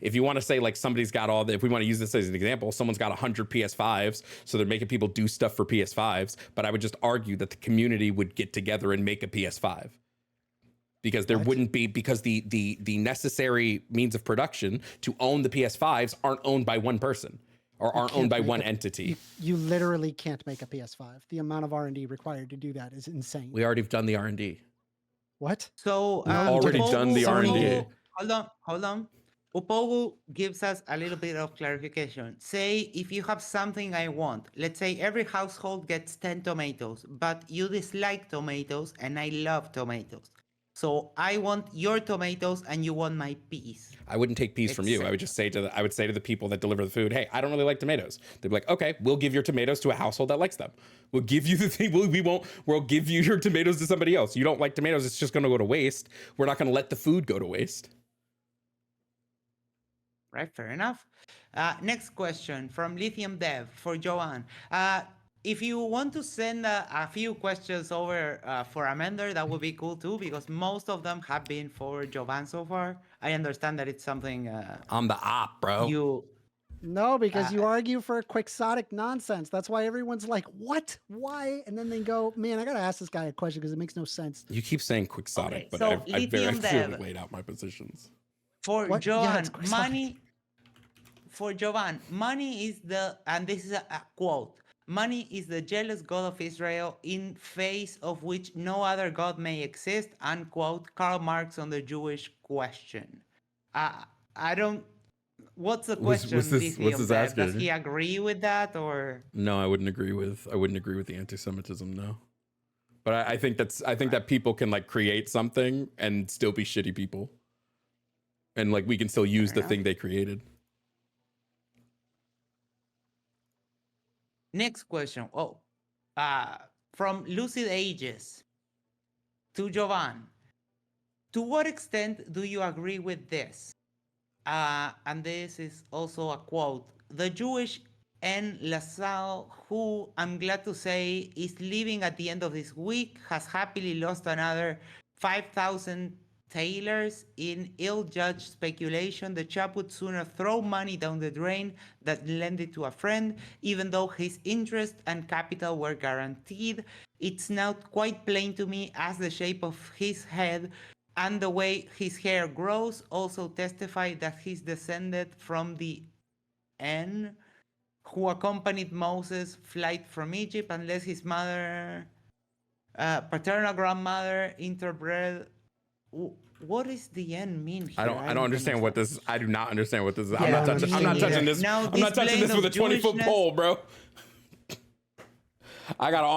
if you want to say like somebody's got if we want to use this as an example, someone's got 100 PS5s, so they're making people do stuff for PS5s. But I would just argue that the community would get together and make a PS5. Because there wouldn't be, because the necessary means of production to own the PS5s aren't owned by one person. Or aren't owned by one entity. You literally can't make a PS5. The amount of R&D required to do that is insane. We already have done the R&D. What? So We've already done the R&D. Hold on. Upogu gives us a little bit of clarification. Say if you have something I want, let's say every household gets 10 tomatoes, but you dislike tomatoes and I love tomatoes. So I want your tomatoes and you want my peas. I wouldn't take peas from you. I would just say to the people that deliver the food, hey, I don't really like tomatoes. They'd be like, okay, we'll give your tomatoes to a household that likes them. We'll give you the thing. We'll give you your tomatoes to somebody else. You don't like tomatoes, it's just going to go to waste. We're not going to let the food go to waste. Right, fair enough. Next question from Lithium Dev for Joanne. If you want to send a few questions over for Amender, that would be cool too, because most of them have been for Jovan so far. I understand that it's something... I'm the op, bro. No, because you argue for quixotic nonsense. That's why everyone's like, what? Why? And then they go, man, I got to ask this guy a question because it makes no sense. You keep saying quixotic, Okay, but so I've very Dev, laid out my positions. For What? Jovan, Yeah, money... For Jovan, money is the... And this is a quote. Money is the jealous God of Israel, in face of which no other God may exist, unquote, Karl Marx on the Jewish question. I don't... What's the question? What's this asking? Does he agree with that, or... No, I wouldn't agree with the anti-Semitism, no. But I think that people can like create something and still be shitty people, and like we can still use the thing they created. Next question. From Lucid Ages to Jovan. To what extent do you agree with this? And this is also a quote. The Jewish N. LaSalle, who I'm glad to say is leaving at the end of this week, has happily lost another 5,000 tailors in ill-judged speculation. The chap would sooner throw money down the drain than lend it to a friend, even though his interest and capital were guaranteed. It's now quite plain to me as the shape of his head and the way his hair grows also testify that he's descended from the N who accompanied Moses' flight from Egypt, unless his mother, paternal grandmother, interbred. What does the N mean here? I don't understand what this is. I do not understand what this is. Yeah, I'm not touching this. Now, I'm not touching this with a 20-foot pole, bro. I got an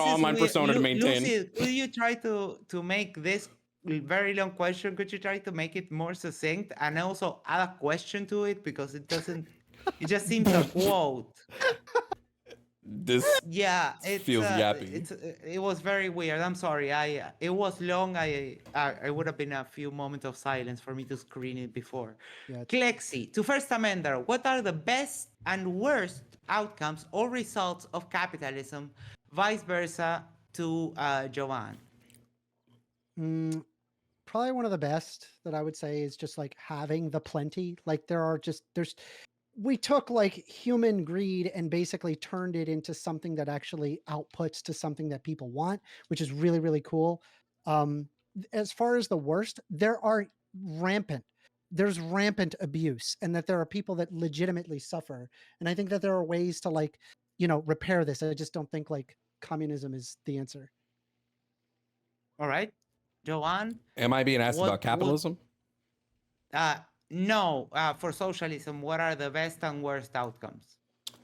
online persona to maintain. Lucy, could you try to make this very long question? Could you try to make it more succinct and also add a question to it, because it doesn't. It just seems a quote. This it feels yappy. It was very weird. I'm sorry. It was long. I would have been a few moments of silence for me to screen it before. Yeah, Klexi, to 1stAmender, what are the best and worst outcomes or results of capitalism? Vice versa to Jovan. Probably one of the best that I would say is just like having the plenty. Like we took like human greed and basically turned it into something that actually outputs to something that people want, which is really, really cool. As far as the worst, there's rampant abuse, and that there are people that legitimately suffer. And I think that there are ways to like, repair this. I just don't think like communism is the answer. All right. Jovan? Am I being asked about capitalism? No, for socialism, what are the best and worst outcomes?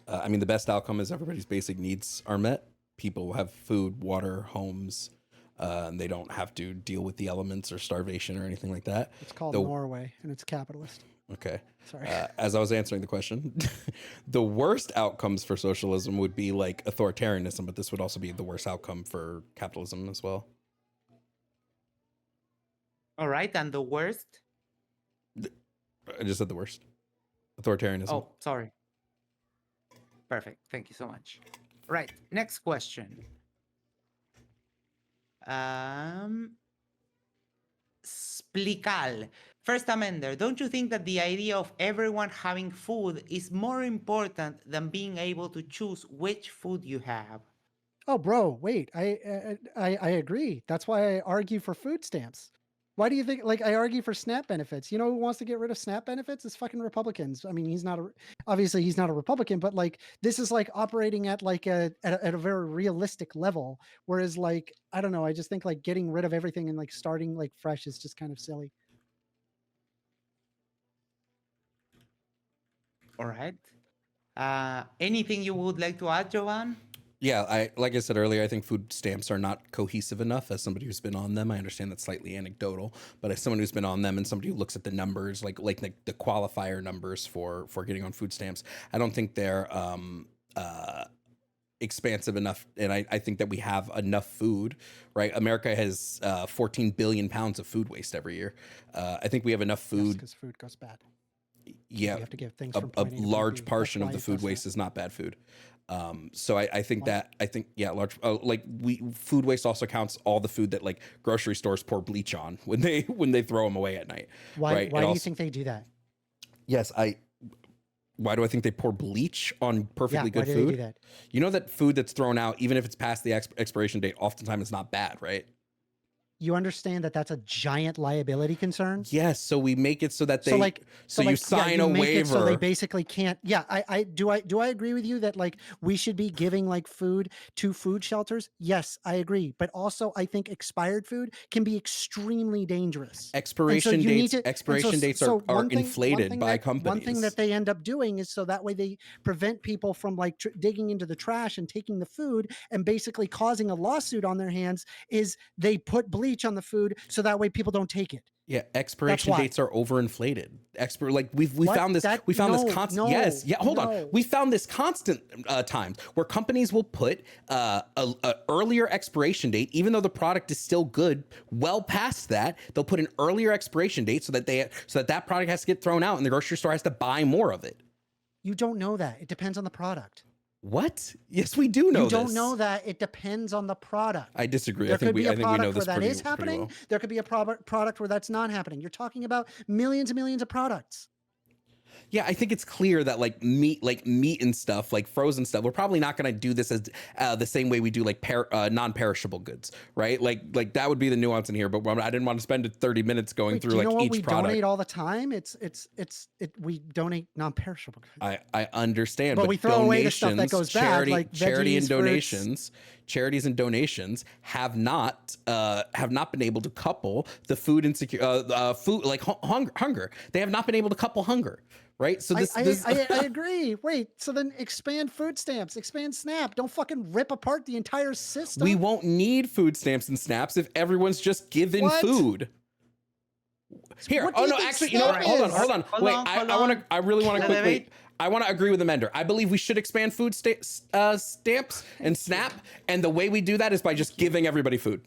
I mean, the best outcome is everybody's basic needs are met. People have food, water, homes, and they don't have to deal with the elements or starvation or anything like that. It's called Norway, and it's capitalist. Okay. Sorry. As I was answering the question, the worst outcomes for socialism would be like authoritarianism, but this would also be the worst outcome for capitalism as well. All right, and the worst? I just said the worst. Authoritarianism. Oh, sorry. Perfect. Thank you so much. Right. Next question. Splical. 1stAmender, don't you think that the idea of everyone having food is more important than being able to choose which food you have? Oh, bro, wait. I agree. That's why I argue for food stamps. Why do you think, like, I argue for SNAP benefits? You know who wants to get rid of SNAP benefits? It's fucking Republicans. I mean, obviously he's not a Republican, but like, this is like operating at like at a very realistic level. Whereas like, I don't know, I just think like getting rid of everything and like starting like fresh is just kind of silly. All right. Anything you would like to add, Jovan? Yeah, like I said earlier, I think food stamps are not cohesive enough. As somebody who's been on them, I understand that's slightly anecdotal, but as someone who's been on them and somebody who looks at the numbers, like the qualifier numbers for getting on food stamps, I don't think they're expansive enough. And I think that we have enough food, right? America has 14 billion pounds of food waste every year. I think we have enough food. Because food goes bad. Yeah, we have to give things a from large portion of the food waste is not bad food. So I think large food waste also counts all the food that like grocery stores pour bleach on when they throw them away at night. Why do you think they do that? Yes, why do I think they pour bleach on perfectly good why food? Do they do that? You know that food that's thrown out, even if it's past the expiration date, oftentimes it's not bad, right? You understand that that's a giant liability concern? Yes, so we make it so that So they like so you sign a make it so they waiver. basically can't. Yeah, I agree with you that like we should be giving like food to food shelters. Yes, I agree. But also I think expired food can be extremely dangerous. And so you need to Expiration dates are inflated by one thing companies. that they end up doing is so that way they prevent people from like digging into the trash and taking the food and basically causing a lawsuit on their hands is they put bleach on the food so that way people don't take it. Yeah, That's expiration why. dates are overinflated. Like we What? found this That we found this no, constant. Yes, no, yeah. Hold on, no. we found this constant times where companies will put a earlier expiration date, even though the product is still good. Well past that, they'll put an earlier expiration date so that that product has to get thrown out, and the grocery store has to buy more of it. You don't know that. It depends on the product. What? Yes, we do know You don't this. know that. It depends on the product. I disagree. There I think could be a we know product this where that pretty, is happening. well. There could be a product where that's not happening. You're talking about millions and millions of products. Yeah, I think it's clear that like meat and stuff, like frozen stuff, we're probably not going to do this as the same way we do like non-perishable goods, right? Like that would be the nuance in here. But I didn't want to spend 30 minutes going through do you like know what each we product. donate all the time? We donate non-perishable goods. I understand, But we throw away the stuff that goes bad, like charity and veggies, fruits. donations. Charities and donations have not been able to couple the food food like hunger. They have not been able to couple hunger. Right. So I agree. Wait, so then expand food stamps, expand SNAP. Don't fucking rip apart the entire system. We won't need food stamps and snaps if everyone's just given food. Here. What do Oh you no, think actually, you know what? SNAP Hold on. Hold Wait, on, I really want to Let quickly. it- I want to agree with Amender. I believe we should expand food stamps and SNAP, and the way we do that is by just giving everybody food.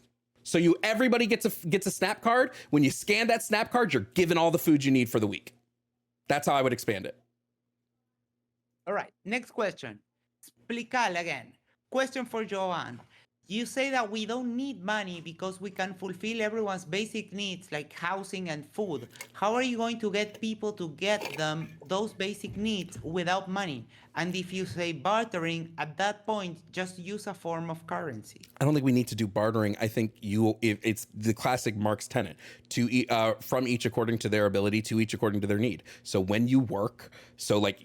So everybody gets a SNAP card. When you scan that SNAP card, you're given all the food you need for the week. That's how I would expand it. All right, next question. Explicar again. Question for Joanne. You say that we don't need money because we can fulfill everyone's basic needs like housing and food. How are you going to get people to get them those basic needs without money? And if you say bartering, at that point, just use a form of currency. I don't think we need to do bartering. I think it's the classic Marx tenet from each according to their ability, to each according to their need. So when you work, so like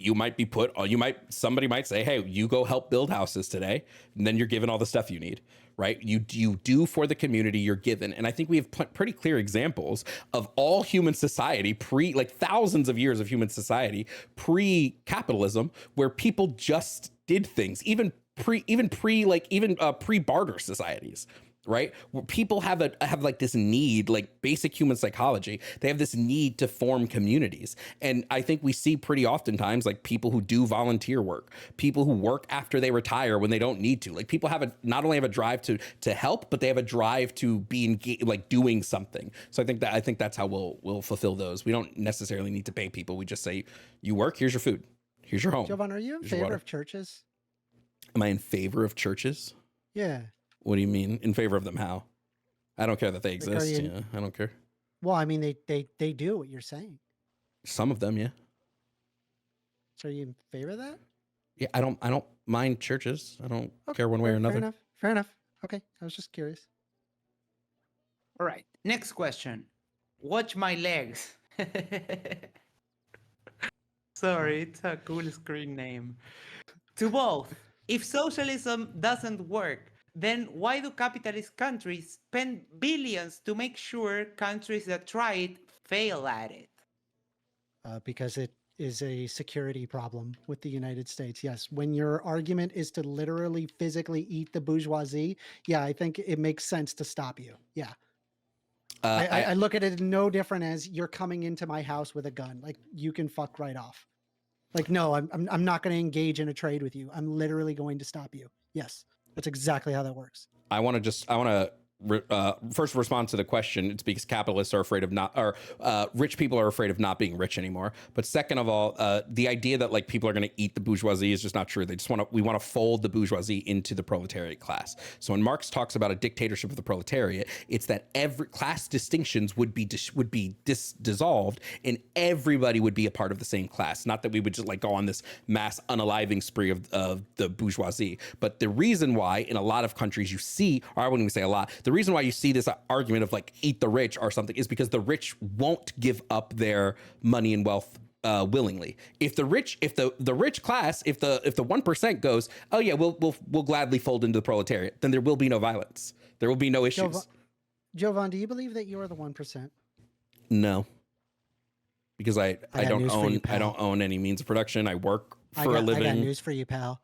somebody might say, hey, you go help build houses today, and then you're given all the stuff you need. Right? You do for the community you're given. And I think we have pretty clear examples of all human society, thousands of years of human society, pre-capitalism, where people just did things, even pre-barter societies. Right? Where people have this need, like basic human psychology. They have this need to form communities. And I think we see pretty oftentimes like people who do volunteer work, people who work after they retire when they don't need to. Like people not only have a drive to help, but they have a drive to be doing something. So I think that's how we'll fulfill those. We don't necessarily need to pay people. We just say, you work, here's your food, here's your home. Jovan, are you in favor of churches? Am I in favor of churches? Yeah. What do you mean? In favor of them? How? I don't care that they exist. Like, I don't care. Well, I mean, they do what you're saying. Some of them, yeah. So are you in favor of that? Yeah, I don't mind churches. I don't care one way or another. Fair enough. Okay, I was just curious. All right, next question. Watch my legs. Sorry, it's a cool screen name. To both, if socialism doesn't work, then why do capitalist countries spend billions to make sure countries that try it fail at it? Because it is a security problem with the United States. Yes, when your argument is to literally physically eat the bourgeoisie, yeah, I think it makes sense to stop you. Yeah. I look at it no different as you're coming into my house with a gun. Like you can fuck right off. Like, no, I'm not going to engage in a trade with you. I'm literally going to stop you. Yes. That's exactly how that works. I want to first respond to the question. It's because capitalists are afraid of rich people are afraid of not being rich anymore. But second of all, the idea that like people are going to eat the bourgeoisie is just not true. We want to fold the bourgeoisie into the proletariat class. So when Marx talks about a dictatorship of the proletariat, it's that every class distinctions would be dissolved and everybody would be a part of the same class. Not that we would just like go on this mass unaliving spree of the bourgeoisie. But the reason why in a lot of countries you see, or I wouldn't even say a lot, the the reason why you see this argument of like eat the rich or something is because the rich won't give up their money and wealth willingly. If the rich class, if the 1% goes, oh yeah, we'll gladly fold into the proletariat, then there will be no violence. There will be no issues. Jovan, do you believe that you are the 1%? No, because I got don't news for you, own pal. I don't own any means of production. I work for a I got living. news for you, pal.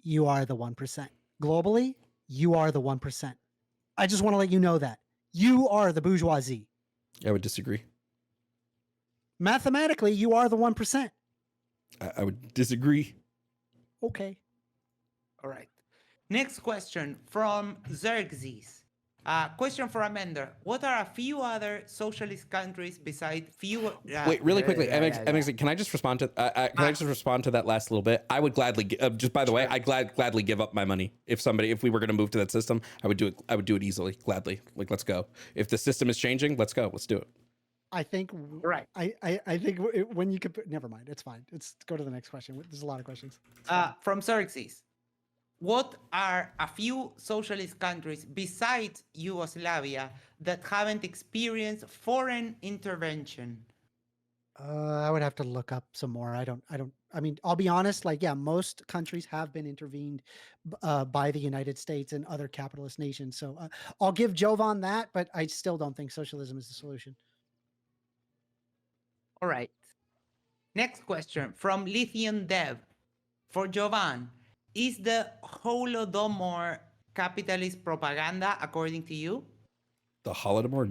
You are the 1%. Globally, you are the 1%. I just want to let you know that. You are the bourgeoisie. I would disagree. Mathematically, you are the 1%. I would disagree. Okay. All right. Next question from Xerxes. Question for Amender. What are a few other socialist countries besides few? Wait, really quickly, MX, can I just respond to? Can I just respond to that last little bit? I would gladly, just by the way, I gladly give up my money if we were going to move to that system. I would do it. I would do it easily, gladly. Like, let's go. If the system is changing, let's go. Let's do it. I think. Right. I think when you could. Never mind. It's fine. Let's go to the next question. There's a lot of questions. From Xerxes. What are a few socialist countries besides Yugoslavia that haven't experienced foreign intervention? I would have to look up some more. I mean, I'll be honest, like, yeah, most countries have been intervened by the United States and other capitalist nations. So I'll give Jovan that, but I still don't think socialism is the solution. All right. Next question from Lithium Dev. For Jovan, is the Holodomor capitalist propaganda according to you? The Holodomor?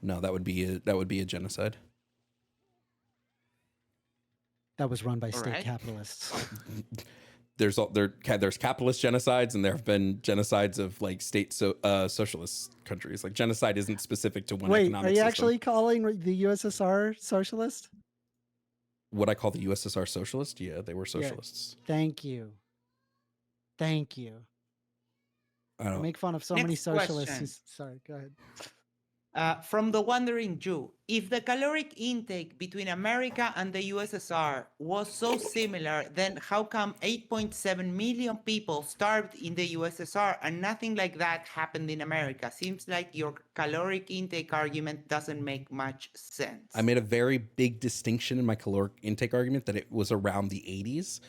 No, that would be a genocide. That was run by state capitalists. There's capitalist genocides, and there have been genocides of like state socialist countries. Like, genocide isn't specific to one economic system. Wait, are you actually calling the USSR socialist? What I call the USSR socialist? Yeah, they were socialists. Yeah. Thank you. I make fun of so many socialists. Sorry, go ahead. From the Wandering Jew, if the caloric intake between America and the USSR was so similar, then how come 8.7 million people starved in the USSR and nothing like that happened in America? Seems like your caloric intake argument doesn't make much sense. I made a very big distinction in my caloric intake argument that it was around the 80s.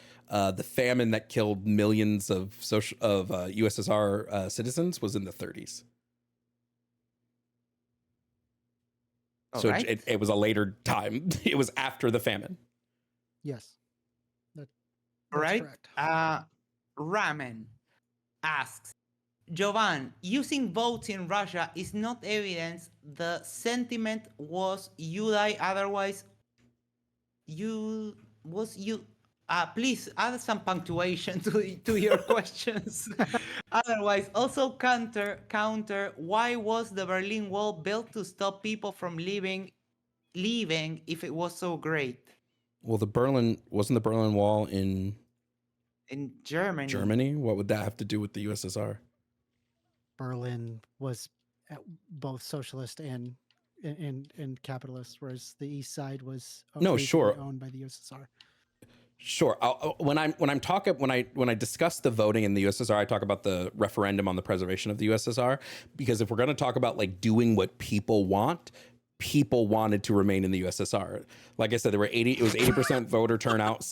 The famine that killed millions of USSR citizens was in the 30s. So right. it was a later time. It was after the famine. Yes. That's right. Correct. Ramen asks, Jovan, using votes in Russia is not evidence the sentiment was you die otherwise. Please add some punctuation to your questions. Otherwise, also counter. Why was the Berlin Wall built to stop people from leaving if it was so great? Well, wasn't the Berlin Wall in Germany. Germany? What would that have to do with the USSR? Berlin was both socialist and capitalist, whereas the East Side was owned by the USSR. Sure. When I discuss the voting in the USSR, I talk about the referendum on the preservation of the USSR, because if we're going to talk about like doing what people want, people wanted to remain in the USSR. Like I said, it was 80% voter turnout.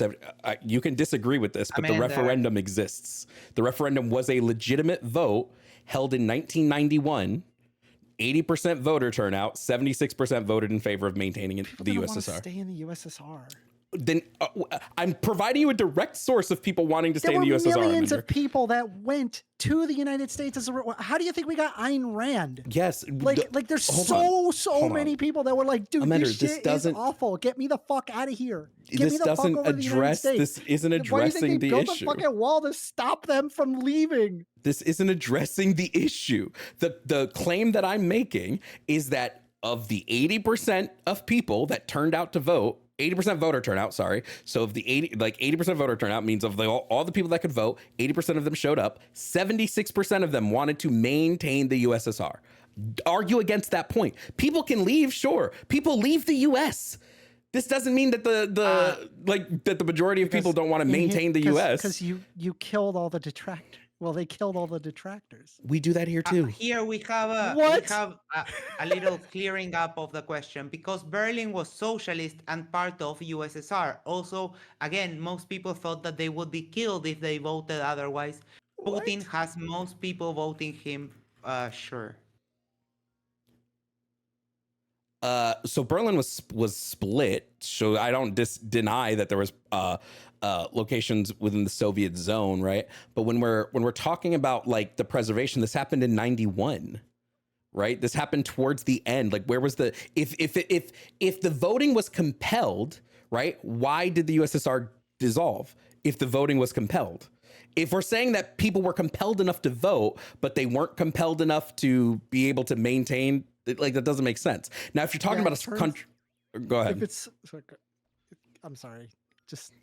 You can disagree with this, but the referendum exists. The referendum was a legitimate vote held in 1991. 80% voter turnout, 76% voted in favor of maintaining the USSR. Want to stay in the USSR. Then I'm providing you a direct source of people wanting to stay in the USSR. There were millions of people that went to the United States how do you think we got Ayn Rand? Yes, there's so many people that were like, dude, Amender, this shit is awful. Get me the fuck out of here. Get me the fuck over to the United States. This isn't addressing the issue. Why do you think they built a fucking wall to stop them from leaving? This isn't addressing the issue. The claim that I'm making is that of the 80% of people that turned out to vote, 80% voter turnout, sorry. So of the 80% voter turnout means of all the people that could vote, 80% of them showed up. 76% of them wanted to maintain the USSR. Argue against that point. People can leave, sure. People leave the US. This doesn't mean that that the majority of people don't want to maintain the US. Because you killed all the detractors. Well, they killed all the detractors. We do that here too. Here we have a What? a little clearing up of the question, because Berlin was socialist and part of USSR. Also, again, most people thought that they would be killed if they voted otherwise. What? Putin has most people voting him. Sure. So Berlin was split. So I don't deny that there was locations within the Soviet zone, right? But when we're talking about like the preservation, this happened in 91, right? This happened towards the end. Like, where was the if the voting was compelled, right? Why did the USSR dissolve if the voting was compelled? If we're saying that people were compelled enough to vote, but they weren't compelled enough to be able to maintain, like, that doesn't make sense. Now, if you're talking about a country, go ahead. If it's, I'm sorry, just.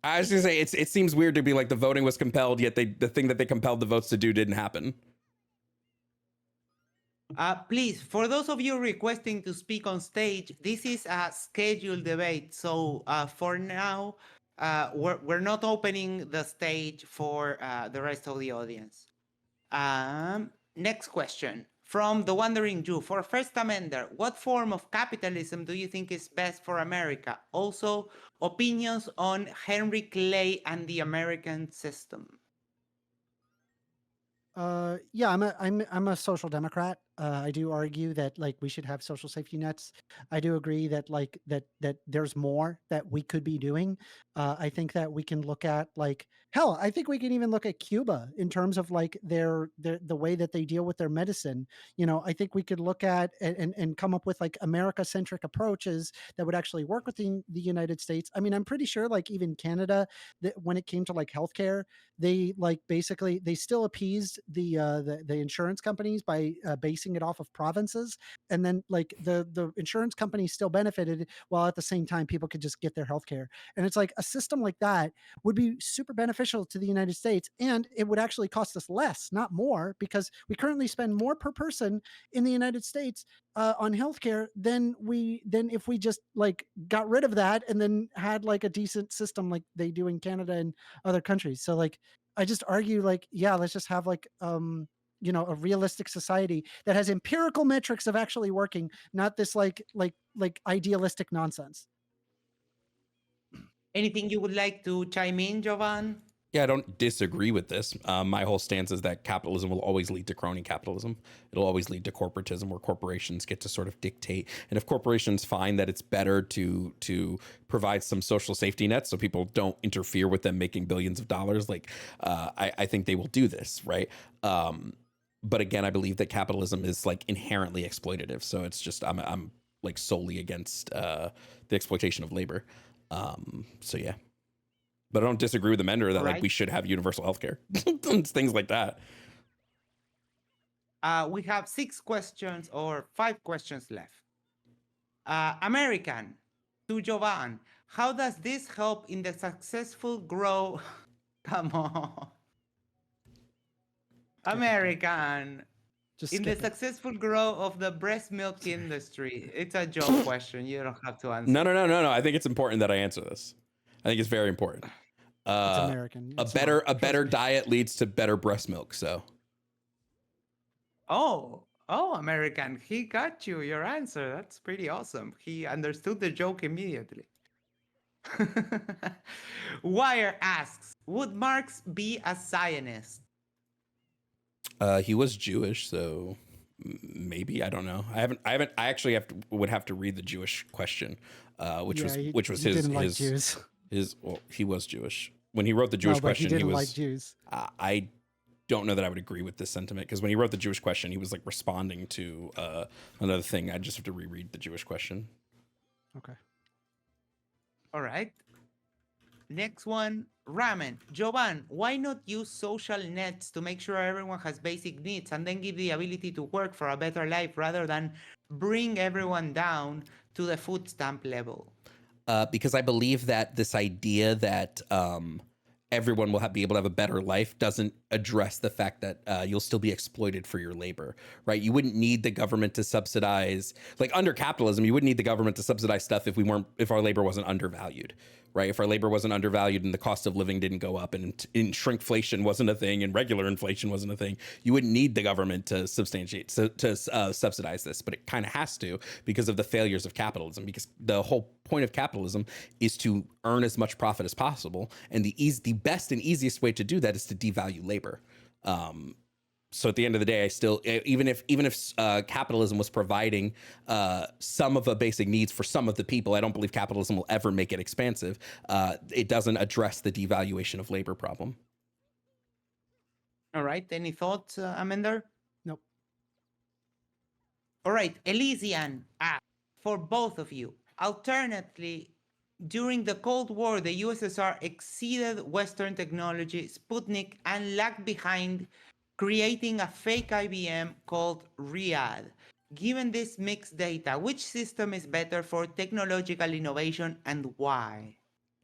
I was gonna say it seems weird to be like the voting was compelled, yet the thing that they compelled the votes to do didn't happen. Please, for those of you requesting to speak on stage, this is a scheduled debate. So for now, we're not opening the stage for the rest of the audience. Next question from the Wandering Jew. For 1stAmender, what form of capitalism do you think is best for America? Also, opinions on Henry Clay and the American system. Yeah, I'm a social democrat. I do argue that like we should have social safety nets. I do agree that like that there's more that we could be doing. I think that we can look at like hell. I think we can even look at Cuba in terms of like their the way that they deal with their medicine. You know, I think we could look at and come up with like America centric approaches that would actually work with the United States. I mean, I'm pretty sure like even Canada, that when it came to like healthcare, they like basically they still appeased the insurance companies by basing it off of provinces, and then like the insurance companies still benefited while at the same time people could just get their health care. And it's like a system like that would be super beneficial to the United States, and it would actually cost us less, not more, because we currently spend more per person in the United States on healthcare than if we just like got rid of that and then had like a decent system like they do in Canada and other countries. So like I just argue like, yeah, let's just have like you know, a realistic society that has empirical metrics of actually working, not this like idealistic nonsense. Anything you would like to chime in, Jovan? Yeah, I don't disagree with this. My whole stance is that capitalism will always lead to crony capitalism. It'll always lead to corporatism, where corporations get to sort of dictate. And if corporations find that it's better to provide some social safety nets so people don't interfere with them making billions of dollars, like I think they will do this, right? But again, I believe that capitalism is like inherently exploitative. So it's just I'm like solely against the exploitation of labor. So yeah. But I don't disagree with the Mender that like we should have universal healthcare. Things like that. We have 6 questions or 5 questions left. American, to Jovan, how does this help in the successful growth? Come on. American. Just in the successful growth of the breast milk industry. It's a joke question. You don't have to answer. No. I think it's important that I answer this. I think it's very important. It's American. A better diet leads to better breast milk. So. Oh, American, he got you your answer. That's pretty awesome. He understood the joke immediately. Wire asks, would Marx be a Zionist? He was Jewish, so maybe, I don't know. I actually would have to read the Jewish question, which was his. Well, he was Jewish when he wrote the Jewish question. He didn't like Jews. I don't know that I would agree with this sentiment, because when he wrote the Jewish question, he was like responding to another thing. I just have to reread the Jewish question. Okay. All right. Next one, Ramen. Jovan, why not use social nets to make sure everyone has basic needs and then give the ability to work for a better life rather than bring everyone down to the food stamp level? Because I believe that this idea that everyone will be able to have a better life doesn't address the fact that you'll still be exploited for your labor, right? You wouldn't need the government to subsidize, like under capitalism, you wouldn't need the government to subsidize stuff if our labor wasn't undervalued, right? If our labor wasn't undervalued and the cost of living didn't go up and shrinkflation wasn't a thing and regular inflation wasn't a thing, you wouldn't need the government to subsidize this, but it kind of has to because of the failures of capitalism, because the whole point of capitalism is to earn as much profit as possible. And the best and easiest way to do that is to devalue labor. So at the end of the day, I still, even if capitalism was providing some of the basic needs for some of the people, I don't believe capitalism will ever make it expansive. It doesn't address the devaluation of labor problem. All right. Any thoughts, Amender? Nope. All right. Elysian, for both of you. Alternately, during the Cold War, the USSR exceeded Western technology, Sputnik, and lagged behind, creating a fake IBM called Riyadh. Given this mixed data, which system is better for technological innovation and why?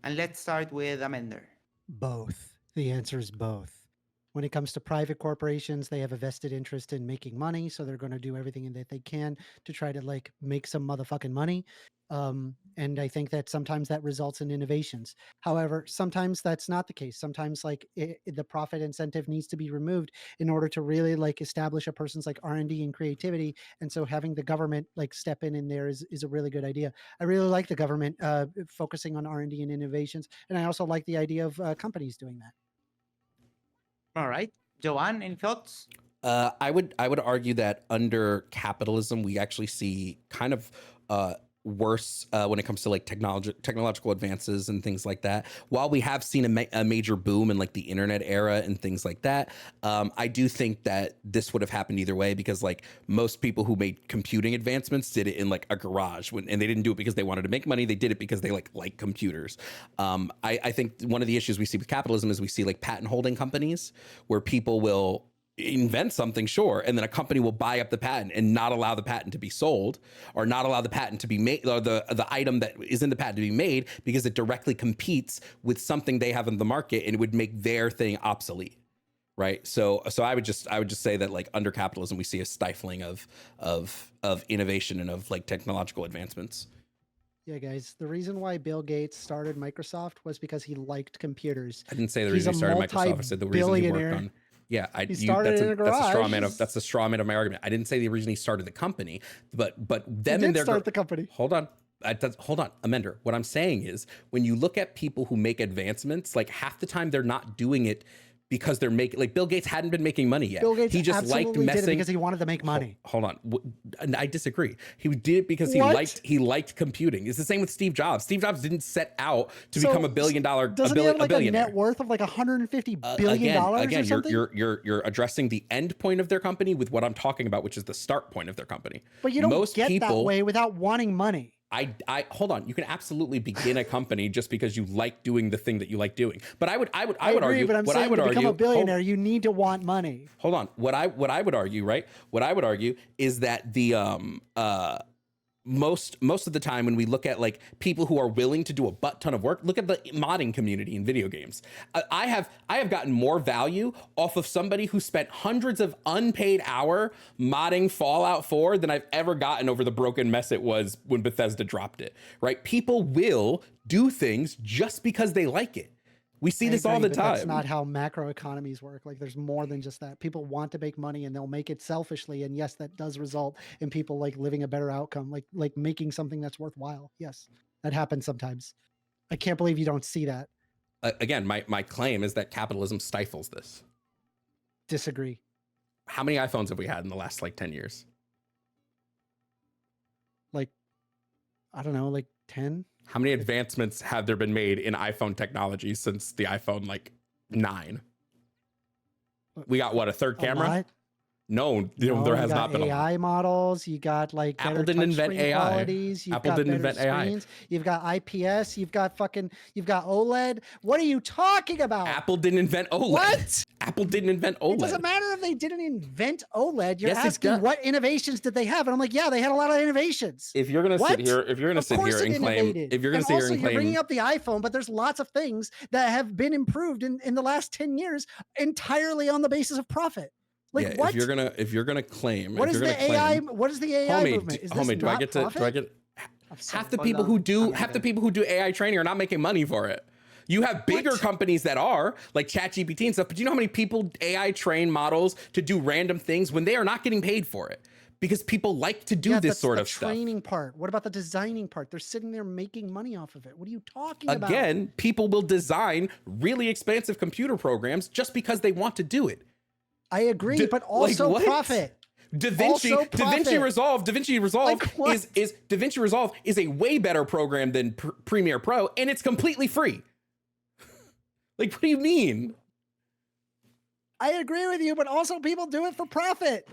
And let's start with Amender. Both. The answer is both. When it comes to private corporations, they have a vested interest in making money, so they're going to do everything that they can to try to like make some motherfucking money. And I think that sometimes that results in innovations. However, sometimes that's not the case. Sometimes like the profit incentive needs to be removed in order to really like establish a person's like R&D and creativity. And so having the government like step in there is a really good idea. I really like the government focusing on R&D and innovations. And I also like the idea of companies doing that. All right. Joanne, any thoughts? I would argue that under capitalism, we actually see kind of worse when it comes to like technological advances and things like that. While we have seen a major boom in like the internet era and things like that, I do think that this would have happened either way, because like most people who made computing advancements did it in like a garage and they didn't do it because they wanted to make money. They did it because they like computers. I think one of the issues we see with capitalism is we see like patent holding companies where people will invent something, sure, and then a company will buy up the patent and not allow the patent to be sold, or not allow the patent to be made, or the item that is in the patent to be made, because it directly competes with something they have in the market and it would make their thing obsolete, right? So I would just say that like under capitalism we see a stifling of innovation and of like technological advancements. Yeah, guys, the reason why Bill Gates started Microsoft was because he liked computers. I didn't say the reason he started Microsoft. I said the reason he worked on. Yeah, that's a straw man of my argument. I didn't say the reason he started the company, but them he and did their start the company. Hold on, Amender. What I'm saying is, when you look at people who make advancements, like half the time they're not doing it because they're making, like Bill Gates hadn't been making money yet. Bill Gates he just liked messing did it because he wanted to make money. Hold on, I disagree. He did it because he liked computing. It's the same with Steve Jobs. Steve Jobs didn't set out to become $1 billion. Doesn't he have like a net worth of like $150 billion or something? You're addressing the end point of their company with what I'm talking about, which is the start point of their company. But you don't get that way without wanting money. I hold on. You can absolutely begin a company just because you like doing the thing that you like doing. But I would argue. But I'm saying to become a billionaire, you need to want money. Hold on. What I would argue, right? What I would argue is that the most of the time when we look at like people who are willing to do a butt ton of work, look at the modding community in video games. I have gotten more value off of somebody who spent hundreds of unpaid hour modding Fallout 4 than I've ever gotten over the broken mess it was when Bethesda dropped it, right? People will do things just because they like it. We see this all the time. That's not how macro economies work. Like there's more than just that. People want to make money and they'll make it selfishly. And yes, that does result in people like living a better outcome, like making something that's worthwhile. Yes, that happens sometimes. I can't believe you don't see that. Again, my claim is that capitalism stifles this. Disagree. How many iPhones have we had in the last like 10 years? Like, I don't know, like 10? How many advancements have there been made in iPhone technology since the iPhone like 9? We got what, a third camera? No, No, there you has got not been a lot. AI models. You got like Apple better didn't invent touchscreen AI. qualities. You've Apple got didn't better invent AI. screens. You've got IPS. You've got OLED. What are you talking about? Apple didn't invent OLED. What? Apple didn't invent OLED. It doesn't matter if they didn't invent OLED. You're Yes, it asking does. what innovations did they have, and I'm like, yeah, they had a lot of innovations. If you're gonna What? sit here, if you're gonna Of sit course here it and claim, innovated. if you're gonna And sit here also and you're bringing claim, up the iPhone, but there's lots of things that have been improved in the last 10 years entirely on the basis of profit. Like yeah, what? if you're gonna claim, What if is you're the gonna AI? claim, What is the AI homie, movement? Is this homie, do I not get profit? to? Do I get? I'm sorry. Half the Hold people on, who do Amanda. half the people who do AI training are not making money for it. You have bigger What? companies that are like ChatGPT and stuff, but you know how many people AI train models to do random things when they are not getting paid for it because people like to do Yeah, this that's sort the of stuff. training part. What about the designing part? They're sitting there making money off of it. What are you talking about? Again, people will design really expensive computer programs just because they want to do it. I agree, but also what? profit. DaVinci Also profit. Resolve Like what? is DaVinci Resolve is a way better program than Premiere Pro, and it's completely free. Like, what do you mean? I agree with you, but also people do it for profit.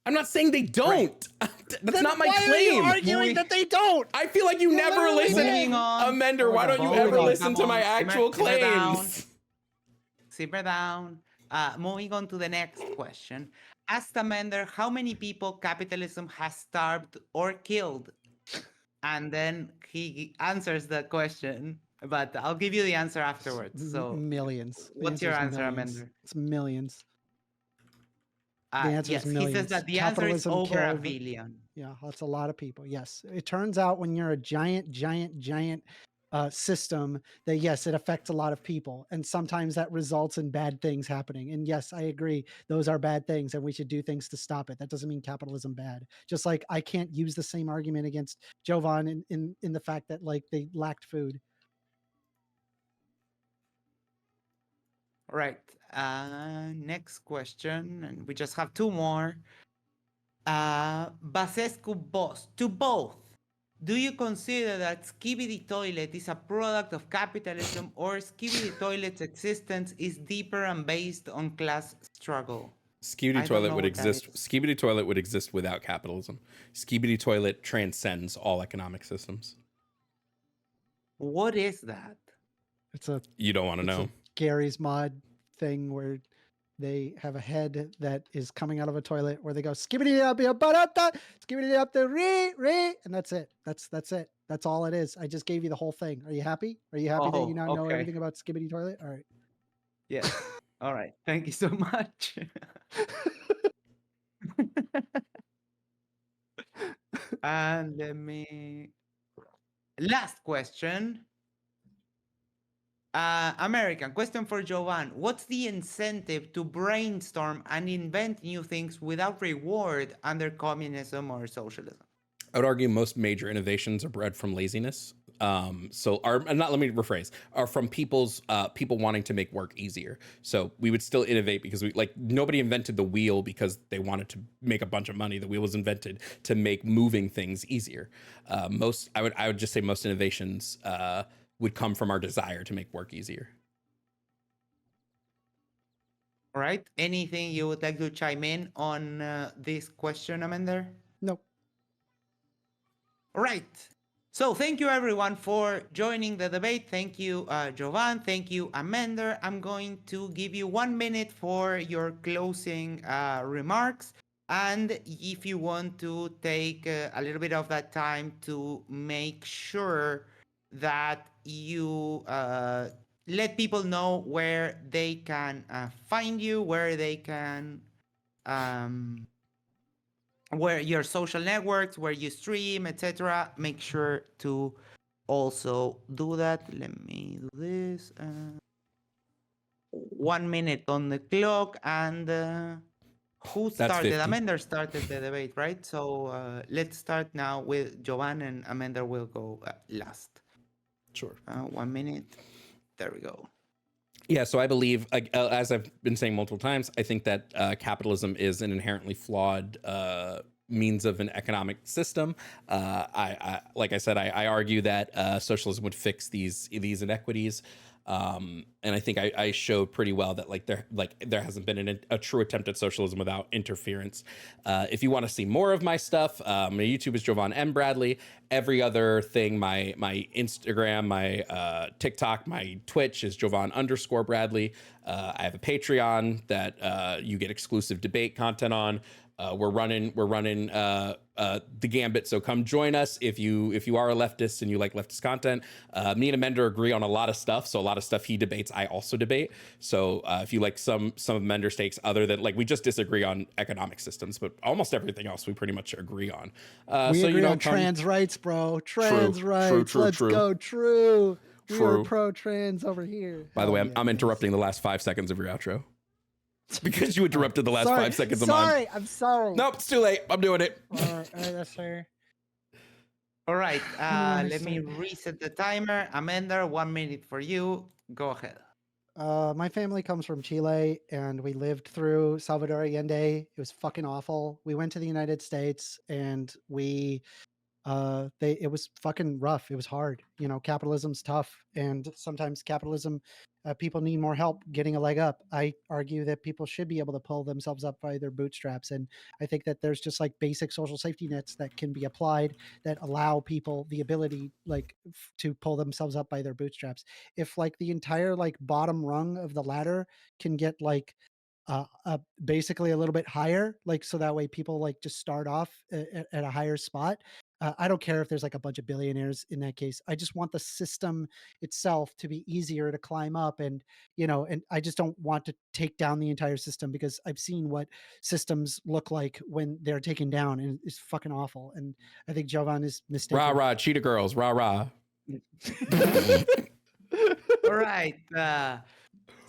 I'm not saying they don't. That's Then not my why claim. are you arguing that they don't? I feel like you never literally listen. Moving on. Amender, why don't you Moving ever on. listen to Come my on. actual Simmer down. claims? Simmer down. Moving on to the next question. Ask Amender how many people capitalism has starved or killed. And then he answers the question, but I'll give you the answer afterwards. So millions. The what's your is answer, millions. Amender? It's millions. The answer yes, is he millions. says that the answer is Capitalism over a killed- billion. Yeah, that's a lot of people. Yes. It turns out when you're a giant system that yes, it affects a lot of people. And sometimes that results in bad things happening. And yes, I agree. Those are bad things and we should do things to stop it. That doesn't mean capitalism bad. Just like I can't use the same argument against Jovan in the fact that like they lacked food. All right. Next question, and we just have two more. Basescu Boss, to both. Do you consider that Skibidi Toilet is a product of capitalism, or Skibidi Toilet's existence is deeper and based on class struggle? Skibidi Toilet would exist. Skibidi Toilet would exist without capitalism. Skibidi Toilet transcends all economic systems. What is that? You don't want to know. Gary's mod thing where they have a head that is coming out of a toilet where they go skibbity up skibbity up the re, and that's it. That's it. That's all it is. I just gave you the whole thing. Are you happy? Are you happy that you now know everything about Skibidi Toilet? All right. Yeah. All right. Thank you so much. And let me. Last question. American question for Jovan. What's the incentive to brainstorm and invent new things without reward under communism or socialism? I would argue most major innovations are bred from laziness. Let me rephrase, are from people wanting to make work easier. So we would still innovate because nobody invented the wheel because they wanted to make a bunch of money. The wheel was invented to make moving things easier. I would just say most innovations would come from our desire to make work easier. All right. Anything you would like to chime in on this question, Amender? Nope. All right. So thank you everyone for joining the debate. Thank you, Jovan. Thank you, Amender. I'm going to give you 1 minute for your closing remarks. And if you want to take a little bit of that time to make sure that you let people know where they can find you, where they can, where your social networks, where you stream, etc. Make sure to also do that. Let me do this. 1 minute on the clock, and who started? Amender started the debate, right? So let's start now with Jovan, and Amender will go last. Sure. 1 minute. There we go. Yeah, so I believe, as I've been saying multiple times, I think that capitalism is an inherently flawed means of an economic system. Like I said, I argue that socialism would fix these inequities. And I think I showed pretty well that there hasn't been a true attempt at socialism without interference. If you want to see more of my stuff, my YouTube is Jovan M. Bradley. Every other thing, my Instagram, my TikTok, my Twitch is Jovan_Bradley. I have a Patreon that you get exclusive debate content on. We're running the gambit, so come join us if you are a leftist and you like leftist content. Me and Amender agree on a lot of stuff, so a lot of stuff he debates I also debate. So if you like some of Amender's takes, other than we just disagree on economic systems, but almost everything else we pretty much agree on. We so agree on come, trans rights, bro. Trans rights. True, Let's go. True. We are True. pro-trans over here. By the way, I'm interrupting the last 5 seconds of your outro. Because you interrupted the last 5 seconds of mine. I'm sorry. Nope, it's too late. I'm doing it. All right, that's fair. All right, let me reset the timer. Amender, 1 minute for you. Go ahead. My family comes from Chile, and we lived through Salvador Allende. It was fucking awful. We went to the United States, and it was fucking rough. It was hard. Capitalism's tough, and sometimes capitalism, people need more help getting a leg up. I argue that people should be able to pull themselves up by their bootstraps, and I think that there's just basic social safety nets that can be applied that allow people the ability to pull themselves up by their bootstraps. If the entire bottom rung of the ladder can get basically a little bit higher, so that way people just start off at a higher spot. I don't care if there's a bunch of billionaires in that case. I just want the system itself to be easier to climb up, and I just don't want to take down the entire system, because I've seen what systems look like when they're taken down, and it's fucking awful. And I think Jovan is mistaken. Rah rah, cheetah girls, rah rah. All right.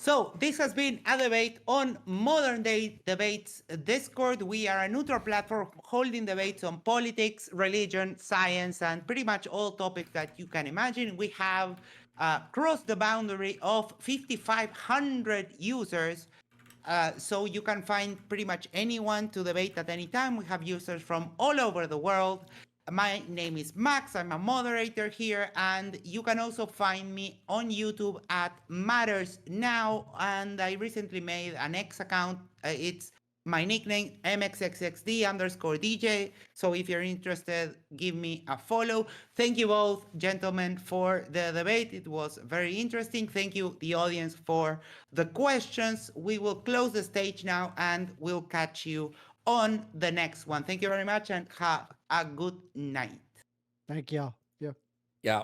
So this has been a debate on Modern Day Debates Discord. We are a neutral platform holding debates on politics, religion, science, and pretty much all topics that you can imagine. We have crossed the boundary of 5,500 users. So you can find pretty much anyone to debate at any time. We have users from all over the world. My name is Max. I'm a moderator here, and you can also find me on YouTube at Matters Now. And I recently made an X account. It's my nickname, MXXXD_DJ. So if you're interested, give me a follow. Thank you both, gentlemen, for the debate. It was very interesting. Thank you, the audience, for the questions. We will close the stage now, and we'll catch you on the next one. Thank you very much, and have a good night. Thank y'all. Yeah.